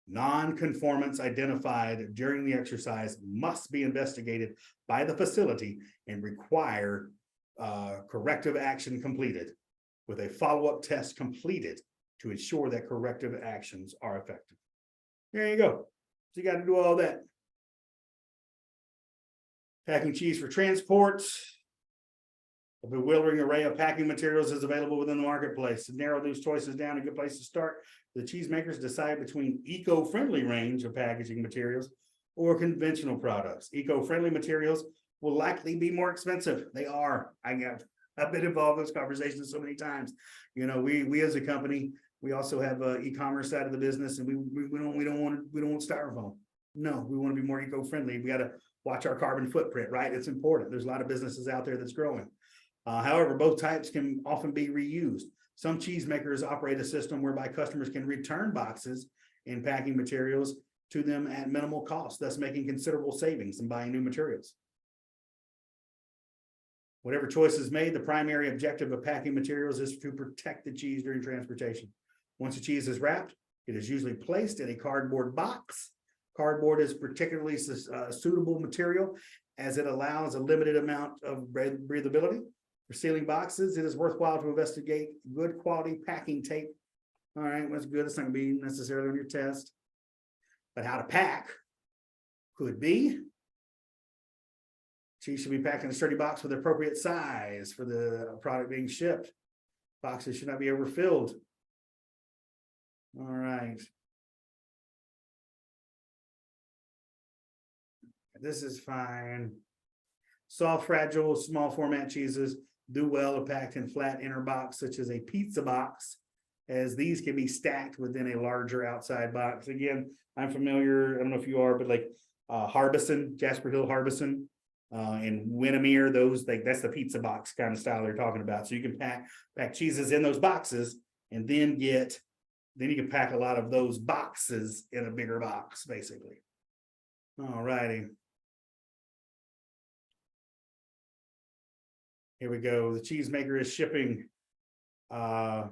Non-conformance identified during the exercise must be investigated by the facility and require corrective action completed, with a follow-up test completed to ensure that corrective actions are effective. There you go. So you got to do all that. Packing cheese for transport. A bewildering array of packing materials is available within the marketplace. To narrow these choices down, a good place to start. The cheesemakers decide between eco-friendly range of packaging materials or conventional products. Eco-friendly materials will likely be more expensive. They are. I've been involved in those conversations so many times. You know, we as a company, we also have a e-commerce side of the business, and we don't want styrofoam. No, we want to be more eco-friendly. We got to watch our carbon footprint, right? It's important. There's a lot of businesses out there that's growing. However, both types can often be reused. Some cheesemakers operate a system whereby customers can return boxes and packing materials to them at minimal cost, thus making considerable savings in buying new materials. Whatever choice is made, the primary objective of packing materials is to protect the cheese during transportation. Once the cheese is wrapped, it is usually placed in a cardboard box. Cardboard is particularly suitable material as it allows a limited amount of breathability. For sealing boxes, it is worthwhile to investigate good quality packing tape. All right, that's good. It's not going to be necessarily on your test. But how to pack could be. Cheese should be packed in a sturdy box with appropriate size for the product being shipped. Boxes should not be overfilled. All right. This is fine. Soft, fragile, small format cheeses do well if packed in flat inner box, such as a pizza box, as these can be stacked within a larger outside box. Again, I'm familiar, I don't know if you are, but like Harbison, Jasper Hill Harbison, And Windermere, that's the pizza box kind of style they're talking about. So you can pack cheeses in those boxes and then you can pack a lot of those boxes in a bigger box, basically. All righty. Here we go. The cheesemaker is shipping. Cheesemaker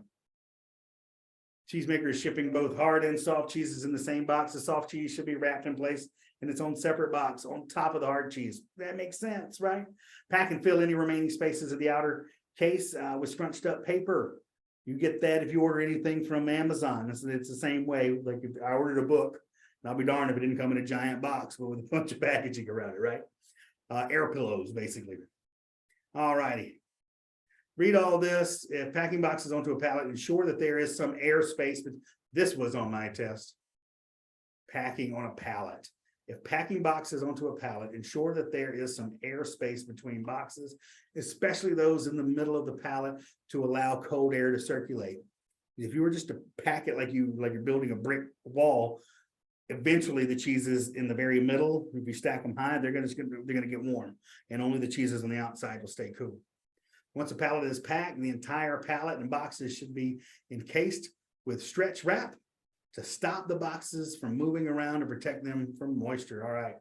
is shipping both hard and soft cheeses in the same box. The soft cheese should be wrapped in place in its own separate box on top of the hard cheese. That makes sense, right? Pack and fill any remaining spaces of the outer case with scrunched up paper. You get that if you order anything from Amazon. It's the same way. Like if I ordered a book, and I'll be darned if it didn't come in a giant box, but with a bunch of packaging around it, right? Air pillows, basically. All righty. Read all this. If packing boxes onto a pallet, ensure that there is some airspace. But this was on my test. Packing on a pallet. If packing boxes onto a pallet, ensure that there is some airspace between boxes, especially those in the middle of the pallet, to allow cold air to circulate. If you were just to pack it like you're building a brick wall, eventually the cheeses in the very middle, if you stack them high, they're gonna get warm, and only the cheeses on the outside will stay cool. Once a pallet is packed, the entire pallet and boxes should be encased with stretch wrap to stop the boxes from moving around and protect them from moisture. All right.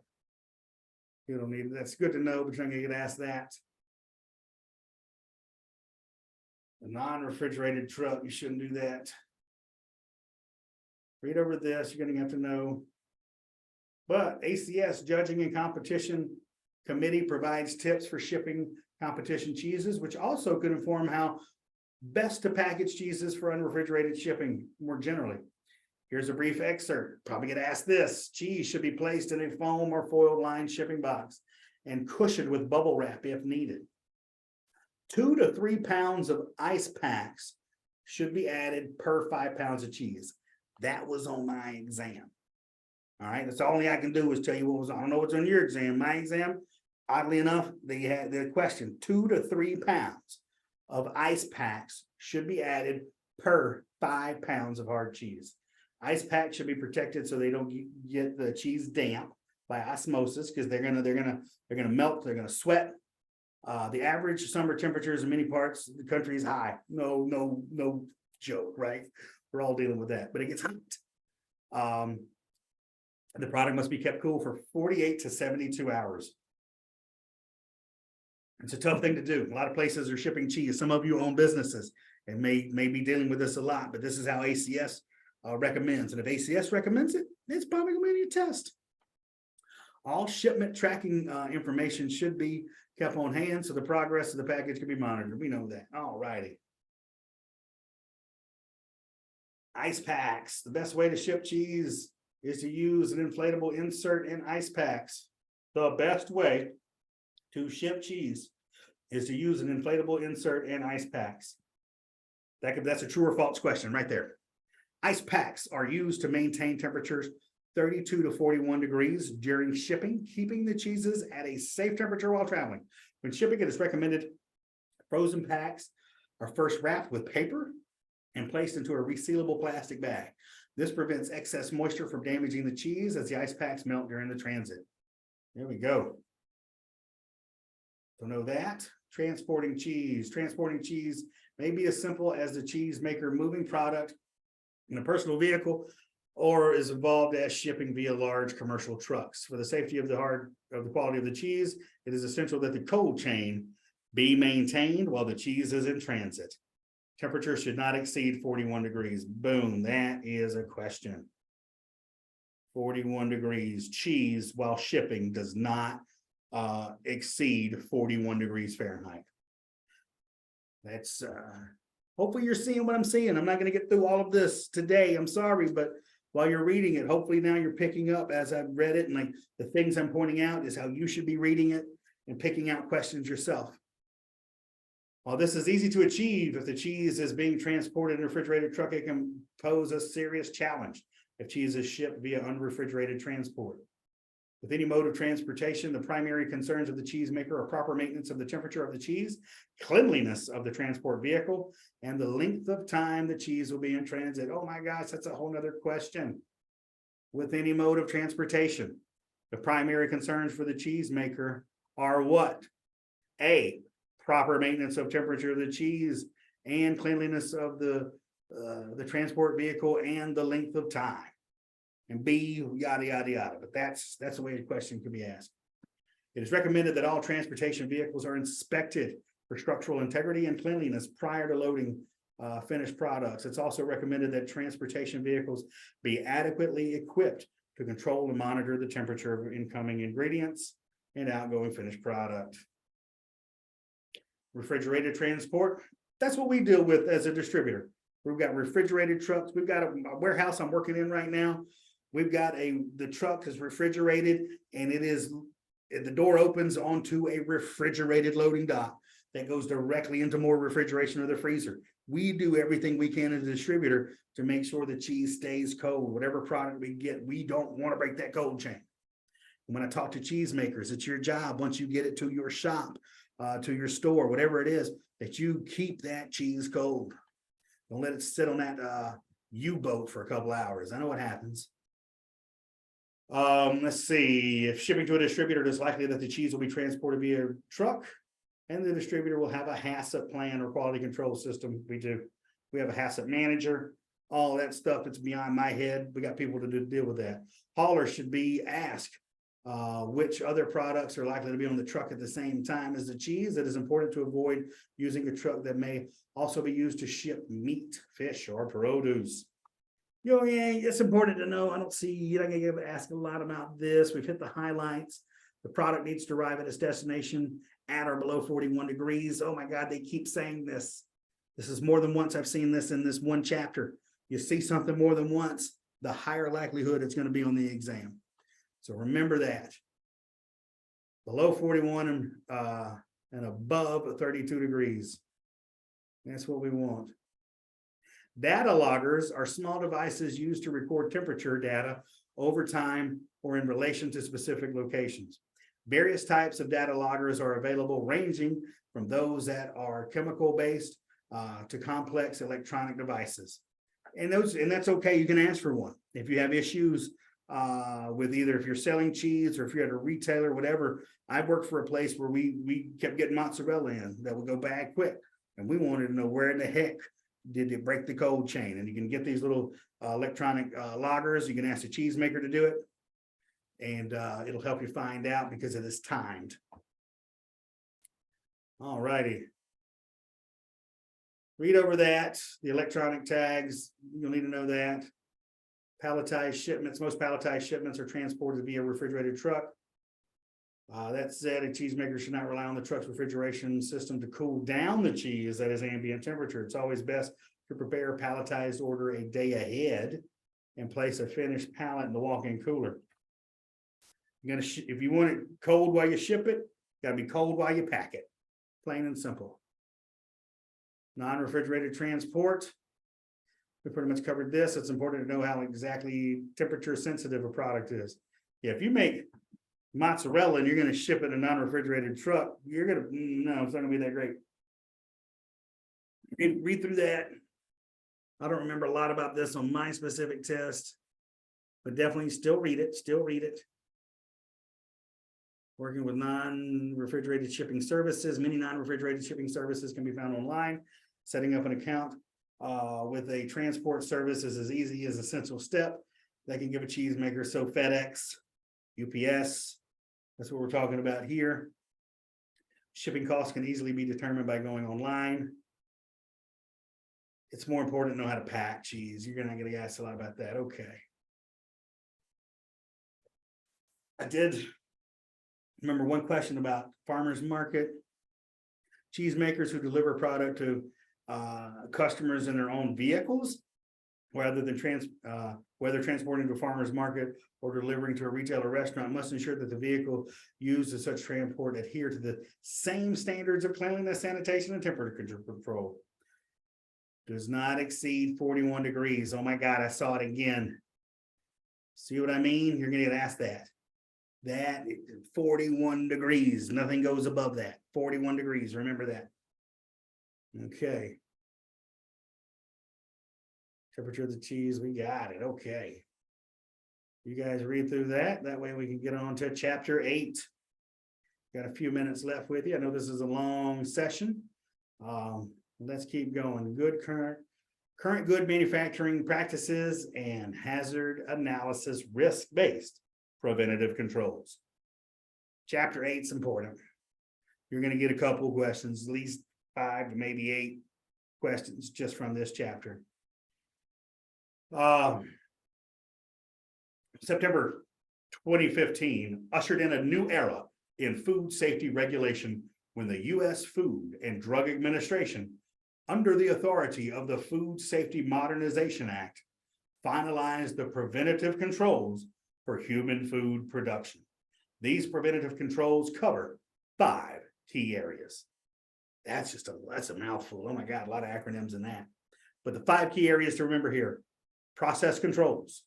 You don't need, that's good to know, but you're not gonna get asked that. A non-refrigerated truck, you shouldn't do that. Read over this, you're gonna have to know. But ACS Judging and Competition Committee provides tips for shipping competition cheeses, which also could inform how best to package cheeses for unrefrigerated shipping more generally. Here's a brief excerpt. Probably get asked this. Cheese should be placed in a foam or foil lined shipping box and cushioned with bubble wrap if needed. 2 to 3 pounds of ice packs should be added per 5 pounds of cheese. That was on my exam. All right, that's the only I can do is tell you what was. I don't know what's on your exam. My exam, oddly enough, they had the question: 2 to 3 pounds of ice packs should be added per 5 pounds of hard cheese. Ice packs should be protected so they don't get the cheese damp by osmosis, because they're gonna melt, they're gonna sweat. The average summer temperatures in many parts of the country is high. No joke, right? We're all dealing with that, but it gets hot. The product must be kept cool for 48 to 72 hours. It's a tough thing to do. A lot of places are shipping cheese. Some of you own businesses and may be dealing with this a lot, but this is how ACS recommends. And if ACS recommends it, it's probably going to be your test. All shipment tracking information should be kept on hand so the progress of the package can be monitored. We know that. All righty. Ice packs. The best way to ship cheese is to use an inflatable insert in ice packs. The best way to ship cheese is to use an inflatable insert in ice packs. That's a true or false question right there. Ice packs are used to maintain temperatures 32 to 41 degrees during shipping, keeping the cheeses at a safe temperature while traveling. When shipping, it is recommended frozen packs are first wrapped with paper and placed into a resealable plastic bag. This prevents excess moisture from damaging the cheese as the ice packs melt during the transit. There we go. So know that. Transporting cheese. Transporting cheese may be as simple as the cheesemaker moving product in a personal vehicle, or is involved as shipping via large commercial trucks. For the safety of the quality of the cheese, it is essential that the cold chain be maintained while the cheese is in transit. Temperature should not exceed 41 degrees. Boom, that is a question. 41 degrees. Cheese while shipping does not exceed 41 degrees Fahrenheit. That's hopefully you're seeing what I'm seeing. I'm not going to get through all of this today. I'm sorry, but while you're reading it, hopefully now you're picking up as I've read it, and like the things I'm pointing out is how you should be reading it and picking out questions yourself. While this is easy to achieve, if the cheese is being transported in a refrigerated truck, it can pose a serious challenge if cheese is shipped via unrefrigerated transport. With any mode of transportation, the primary concerns of the cheesemaker are proper maintenance of the temperature of the cheese, cleanliness of the transport vehicle, and the length of time the cheese will be in transit. Oh my gosh, that's a whole nother question. With any mode of transportation, the primary concerns for the cheesemaker are what? A, proper maintenance of temperature of the cheese and cleanliness of the transport vehicle and the length of time. And B, yada, yada, yada. But that's the way the question could be asked. It is recommended that all transportation vehicles are inspected for structural integrity and cleanliness prior to loading finished products. It's also recommended that transportation vehicles be adequately equipped to control and monitor the temperature of incoming ingredients and outgoing finished product. Refrigerated transport, that's what we deal with as a distributor. We've got refrigerated trucks. We've got a warehouse I'm working in right now. We've got the truck is refrigerated, and the door opens onto a refrigerated loading dock that goes directly into more refrigeration of the freezer. We do everything we can as a distributor to make sure the cheese stays cold. Whatever product we get, we don't want to break that cold chain. When I talk to cheesemakers, it's your job once you get it to your shop, to your store, whatever it is, that you keep that cheese cold. Don't let it sit on that U-boat for a couple hours. I know what happens. Let's see. If shipping to a distributor, it is likely that the cheese will be transported via truck, and the distributor will have a HACCP plan or quality control system. We do. We have a HACCP manager. All that stuff, it's beyond my head. We got people to deal with that. Haulers should be asked which other products are likely to be on the truck at the same time as the cheese. It is important to avoid using a truck that may also be used to ship meat, fish, or produce. Yeah, it's important to know. I don't see, you're not gonna ask a lot about this. We've hit the highlights. The product needs to arrive at its destination at or below 41 degrees. Oh my God, they keep saying this. This is more than once I've seen this in this one chapter. You see something more than once, the higher likelihood it's going to be on the exam. So remember that. Below 41 and above 32 degrees. That's what we want. Data loggers are small devices used to record temperature data over time or in relation to specific locations. Various types of data loggers are available, ranging from those that are chemical-based to complex electronic devices. And that's okay. You can ask for one if you have issues with either if you're selling cheese or if you're at a retailer, whatever. I worked for a place where we kept getting mozzarella in that would go bad quick, and we wanted to know where in the heck did it break the cold chain. And you can get these little electronic loggers. You can ask the cheesemaker to do it, and it'll help you find out because it is timed. All righty. Read over that. The electronic tags, you'll need to know that. Palletized shipments, most palletized shipments are transported via refrigerated truck. That said, a cheesemaker should not rely on the truck's refrigeration system to cool down the cheese at its ambient temperature. It's always best to prepare a palletized order a day ahead and place a finished pallet in the walk-in cooler. You're gonna if you want it cold while you ship it, gotta be cold while you pack it. Plain and simple. Non-refrigerated transport. We pretty much covered this. It's important to know how exactly temperature sensitive a product is. Yeah, if you make mozzarella and you're going to ship it in a non-refrigerated truck, you're going to, no, it's not going to be that great. Read through that. I don't remember a lot about this on my specific test, but definitely still read it. Working with non-refrigerated shipping services. Many non-refrigerated shipping services can be found online. Setting up an account with a transport service is as easy as an essential step. They can give a cheesemaker. So FedEx, UPS, that's what we're talking about here. Shipping costs can easily be determined by going online. It's more important to know how to pack cheese. You're not going to get asked a lot about that. Okay. I did remember one question about farmers market. Cheesemakers who deliver product to customers in their own vehicles, whether transporting to a farmer's market or delivering to a retail or restaurant, must ensure that the vehicle used in such transport adhere to the same standards of cleanliness, sanitation, and temperature control. Does not exceed 41 degrees. Oh my God, I saw it again. See what I mean? You're gonna get asked that. That 41 degrees, nothing goes above that. 41 degrees, remember that. Okay. Temperature of the cheese, we got it. Okay. You guys read through that. That way we can get on to chapter 8. Got a few minutes left with you. I know this is a long session. Let's keep going. Current good manufacturing practices and hazard analysis, risk-based preventative controls. Chapter 8 is important. You're going to get a couple of questions, at least 5 to maybe 8 questions just from this chapter. September 2015 ushered in a new era in food safety regulation when the U.S. Food and Drug Administration, under the authority of the Food Safety Modernization Act, finalized the preventative controls for human food production. These preventative controls cover 5 key areas. That's a mouthful. Oh my God, a lot of acronyms in that. But the 5 key areas to remember here: process controls,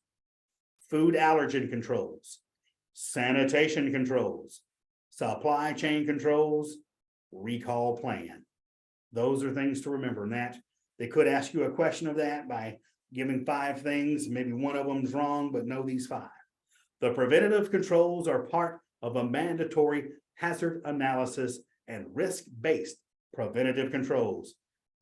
food allergen controls, sanitation controls, supply chain controls, recall plan. Those are things to remember. And that they could ask you a question of that by giving 5 things. Maybe one of them's wrong, but know these 5. The preventative controls are part of a mandatory hazard analysis and risk-based preventative controls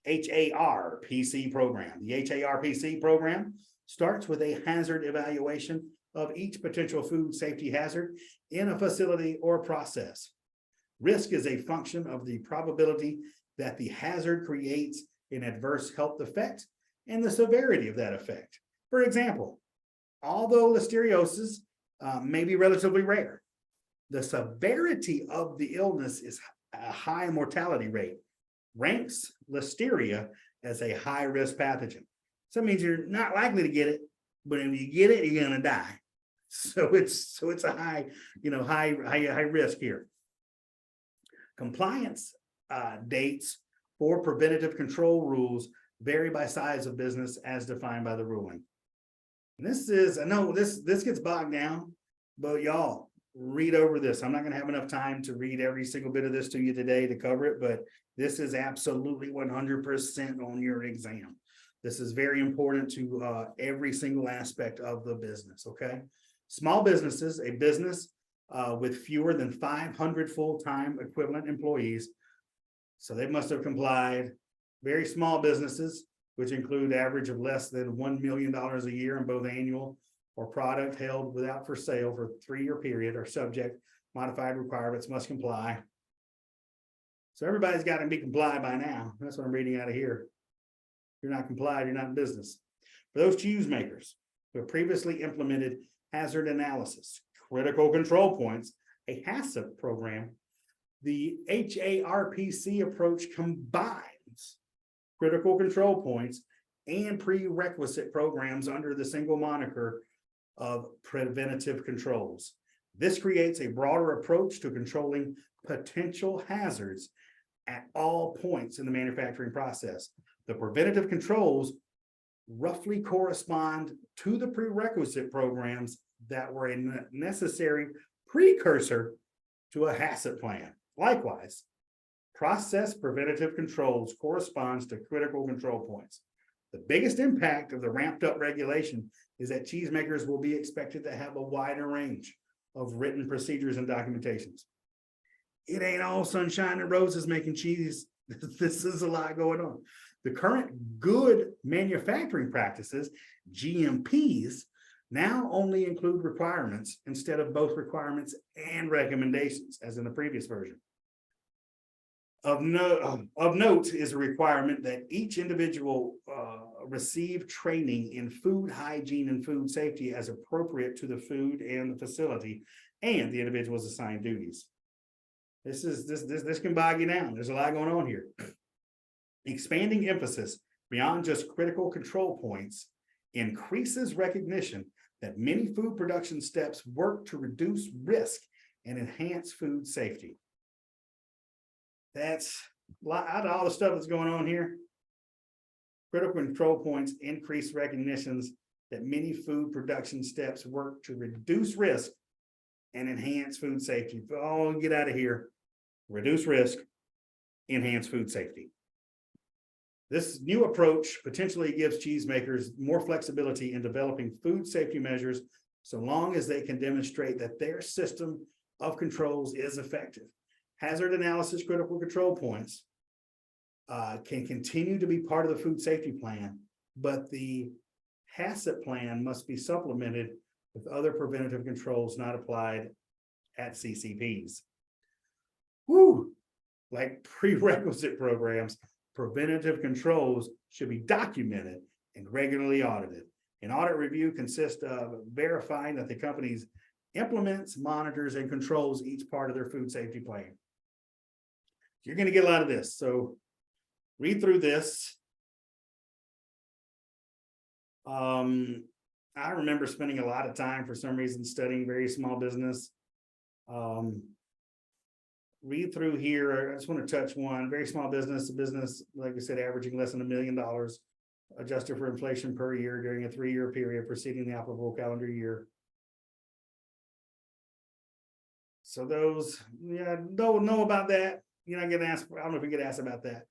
HARPC program. The HARPC program starts with a hazard evaluation of each potential food safety hazard in a facility or process. Risk is a function of the probability that the hazard creates an adverse health effect and the severity of that effect. For example, although listeriosis may be relatively rare, the severity of the illness is a high mortality rate, ranks listeria as a high-risk pathogen. So that means you're not likely to get it, but if you get it, you're gonna die. So it's a high risk here. Compliance dates for preventative control rules vary by size of business as defined by the ruling. And I know this gets bogged down, but y'all read over this. I'm not going to have enough time to read every single bit of this to you today to cover it, but this is absolutely 100% on your exam. This is very important to every single aspect of the business, okay? Small businesses, a business with fewer than 500 full-time equivalent employees, so they must have complied. Very small businesses, which include average of less than $1 million a year in both annual or product held without for sale for a 3-year period, are subject modified requirements, must comply. So everybody's got to be complied by now. That's what I'm reading out of here. If you're not complied, you're not in business. For those cheese makers who have previously implemented hazard analysis, critical control points, a HACCP program, the HARPC approach combines critical control points and prerequisite programs under the single moniker of preventative controls. This creates a broader approach to controlling potential hazards at all points in the manufacturing process. The preventative controls roughly correspond to the prerequisite programs that were a necessary precursor to a HACCP plan. Likewise, process preventative controls corresponds to critical control points. The biggest impact of the ramped up regulation is that cheesemakers will be expected to have a wider range of written procedures and documentations. It ain't all sunshine and roses making cheese. This is a lot going on. The current good manufacturing practices, GMPs, now only include requirements instead of both requirements and recommendations, as in the previous version. Of note is a requirement that each individual receive training in food hygiene and food safety as appropriate to the food and the facility and the individual's assigned duties. This can bog you down. There's a lot going on here. Expanding emphasis beyond just critical control points increases recognition that many food production steps work to reduce risk and enhance food safety. That's out of all the stuff that's going on here. Critical control points increase recognitions that many food production steps work to reduce risk and enhance food safety. Oh, get out of here. Reduce risk, enhance food safety. This new approach potentially gives cheesemakers more flexibility in developing food safety measures so long as they can demonstrate that their system of controls is effective. Hazard analysis critical control points can continue to be part of the food safety plan, but the HACCP plan must be supplemented with other preventative controls not applied at CCPs. Woo! Like prerequisite programs, preventative controls should be documented and regularly audited. An audit review consists of verifying that the company's implements, monitors, and controls each part of their food safety plan. You're going to get a lot of this, so read through this. I remember spending a lot of time for some reason studying very small business. Read through here. I just want to touch one very small business, a business, like I said, averaging less than $1 million adjusted for inflation per year during a 3-year period preceding the applicable calendar year. So those, yeah, don't know about that. You're not getting asked. I don't know if you get asked about that.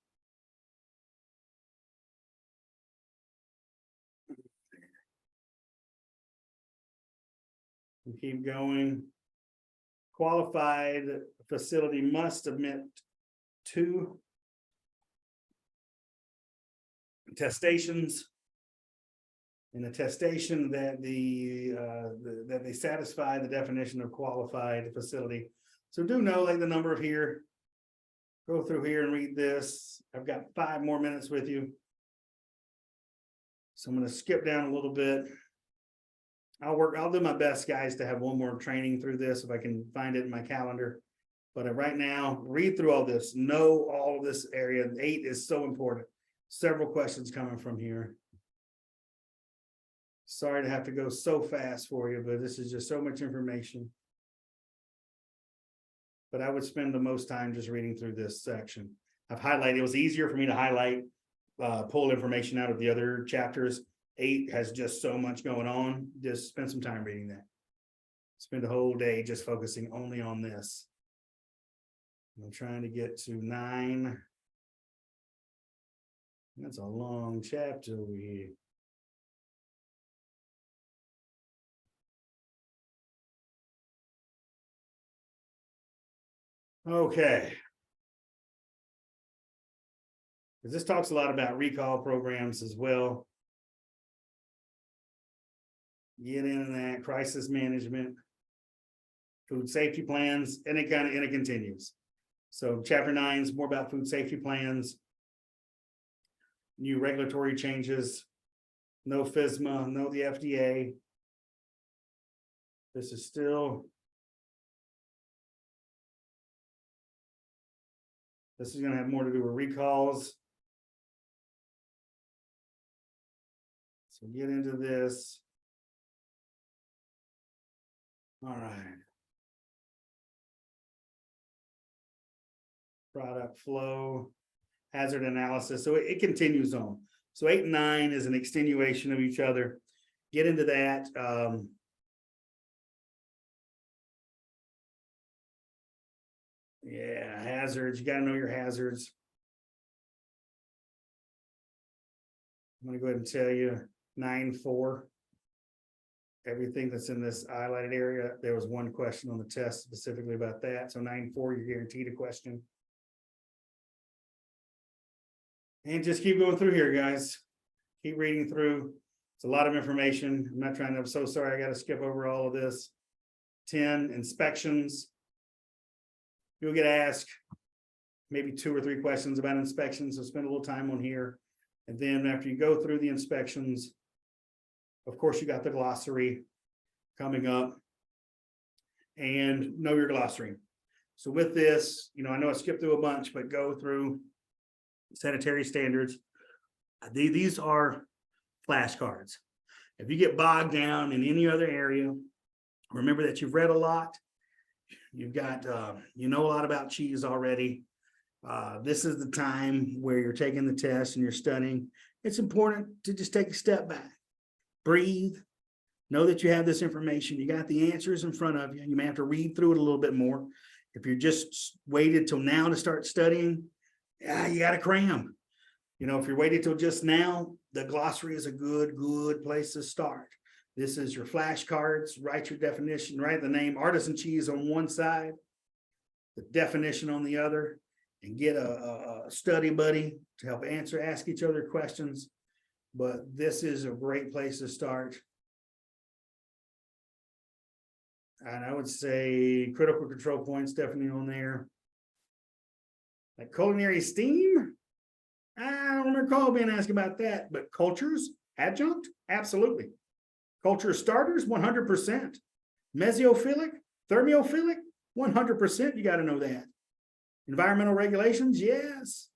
We keep going. Qualified facility must submit 2 attestations. An attestation that that they satisfy the definition of qualified facility. So do know, like, the number of here. Go through here and read this. I've got 5 more minutes with you. So I'm going to skip down a little bit. I'll do my best, guys, to have one more training through this if I can find it in my calendar. But right now, read through all this, know all of this area. 8 is so important. Several questions coming from here. Sorry to have to go so fast for you, but this is just so much information. But I would spend the most time just reading through this section. I've highlighted, it was easier for me to highlight, pull information out of the other chapters. 8 has just so much going on. Just spend some time reading that. Spend a whole day just focusing only on this. I'm trying to get to 9. That's a long chapter we. Okay. This talks a lot about recall programs as well. Get into that, crisis management, food safety plans, and it continues. So chapter 9 is more about food safety plans, new regulatory changes, no FSMA, no the FDA. This is still. This is going to have more to do with recalls. So get into this. All right. Product flow, hazard analysis. So it continues on. So 8 and 9 is an extenuation of each other. Get into that. Yeah, hazards. You got to know your hazards. I'm going to go ahead and tell you 9.4. Everything that's in this highlighted area, there was one question on the test specifically about that. So 9.4, you're guaranteed a question. And just keep going through here, guys. Keep reading through. It's a lot of information. I'm not trying to, I'm so sorry. I got to skip over all of this. 10, inspections. You'll get asked maybe 2 or 3 questions about inspections. So spend a little time on here. And then after you go through the inspections, of course, you got the glossary coming up and know your glossary. So with this, I know I skipped through a bunch, but go through sanitary standards. These are flashcards. If you get bogged down in any other area, remember that you've read a lot. You've got, a lot about cheese already. This is the time where you're taking the test and you're studying. It's important to just take a step back. Breathe, know that you have this information. You got the answers in front of you. You may have to read through it a little bit more. If you're just waited till now to start studying, you got to cram. If you're waiting till just now, the glossary is a good place to start. This is your flashcards. Write your definition, write the name artisan cheese on one side. the definition on the other, and get a study buddy to help ask each other questions. But this is a great place to start. And I would say critical control points definitely on there. Like culinary steam, I don't recall being asked about that, but cultures, adjunct, absolutely. Culture starters, 100%. Mesophilic, thermophilic, 100%. You got to know that. Environmental regulations, yes.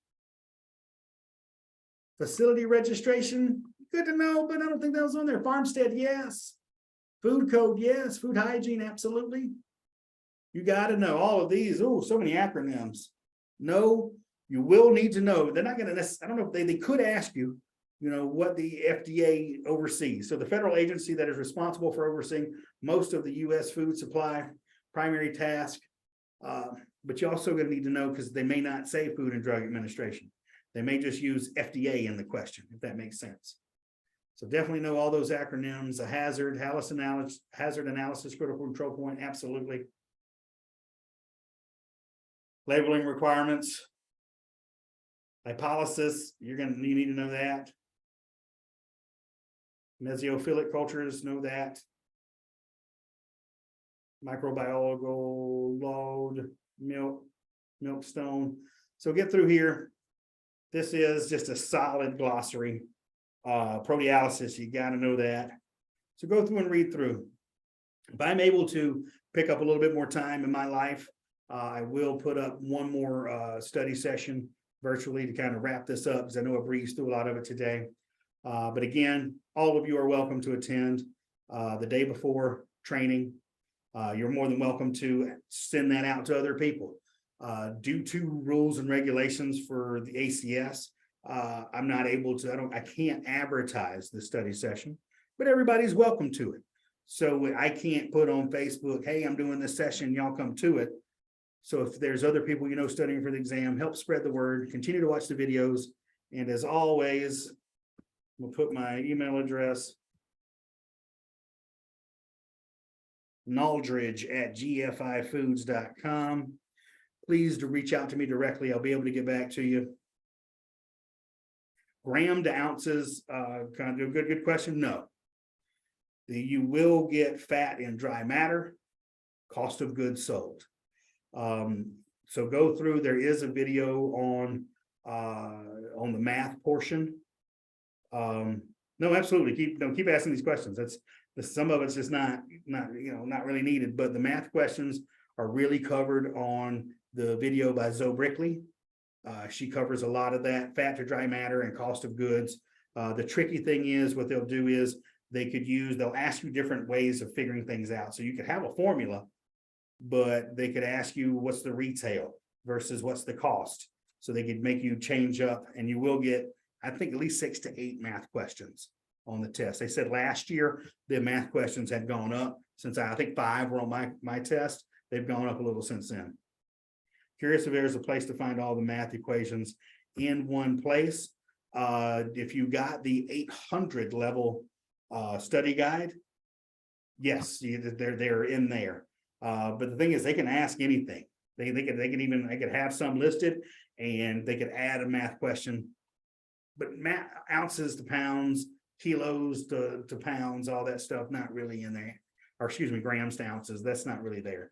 Facility registration, good to know, but I don't think that was on there. Farmstead, yes. Food code, yes. Food hygiene, absolutely. You got to know all of these. Oh, so many acronyms. No, you will need to know. They're not going to, I don't know if they could ask you, you know, what the FDA oversees. So the federal agency that is responsible for overseeing most of the U.S. food supply, primary task. But you also going to need to know, because they may not say Food and Drug Administration. They may just use FDA in the question, if that makes sense. So definitely know all those acronyms, a hazard analysis, critical control point, absolutely. Labeling requirements. Lipolysis, you need to know that. Mesophilic cultures, know that. Microbiological load, milk stone. So get through here. This is just a solid glossary. Proteolysis, you got to know that. So go through and read through. If I'm able to pick up a little bit more time in my life, I will put up one more study session virtually to kind of wrap this up, because I know I breezed through a lot of it today. But again, all of you are welcome to attend the day before training. You're more than welcome to send that out to other people. Due to rules and regulations for the ACS, I'm not able to, I can't advertise the study session, but everybody's welcome to it. So I can't put on Facebook, hey, I'm doing this session, y'all come to it. So if there's other people you know studying for the exam, help spread the word, continue to watch the videos. And as always, we'll put my email address, naldridge@gfifoods.com. Please to reach out to me directly. I'll be able to get back to you. Gram to ounces, kind of a good question. No. You will get fat in dry matter, cost of goods sold. So go through, there is a video on the math portion. No, absolutely. Keep asking these questions. Some of it's just not really needed, but the math questions are really covered on the video by Zoe Brickley. She covers a lot of that, fat to dry matter and cost of goods. The tricky thing is what they'll do is they'll ask you different ways of figuring things out. So you could have a formula, but they could ask you what's the retail versus what's the cost. So they could make you change up, and you will get, I think, at least 6 to 8 math questions on the test. They said last year the math questions had gone up since I think 5 were on my test. They've gone up a little since then. Curious if there's a place to find all the math equations in one place. If you got the 800 level study guide, yes, they're in there. But the thing is, they can ask anything. They could have some listed, and they could add a math question. But ounces to pounds, kilos to pounds, all that stuff, not really in there. Or excuse me, grams to ounces, that's not really there.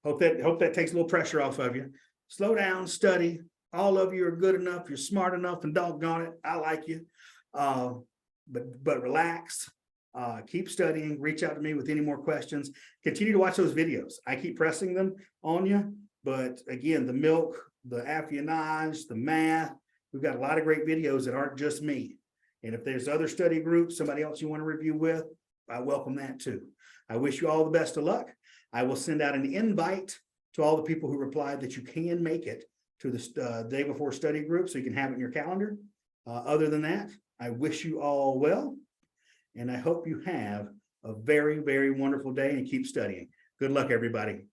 Hope that takes a little pressure off of you. Slow down, study. All of you are good enough, you're smart enough, and doggone it, I like you. But relax, keep studying, reach out to me with any more questions. Continue to watch those videos. I keep pressing them on you, but again, the milk, the affinage, the math, we've got a lot of great videos that aren't just me. And if there's other study groups, somebody else you want to review with, I welcome that too. I wish you all the best of luck. I will send out an invite to all the people who replied that you can make it to the day before study group, so you can have it in your calendar. Other than that, I wish you all well, and I hope you have a very, very wonderful day and keep studying. Good luck, everybody.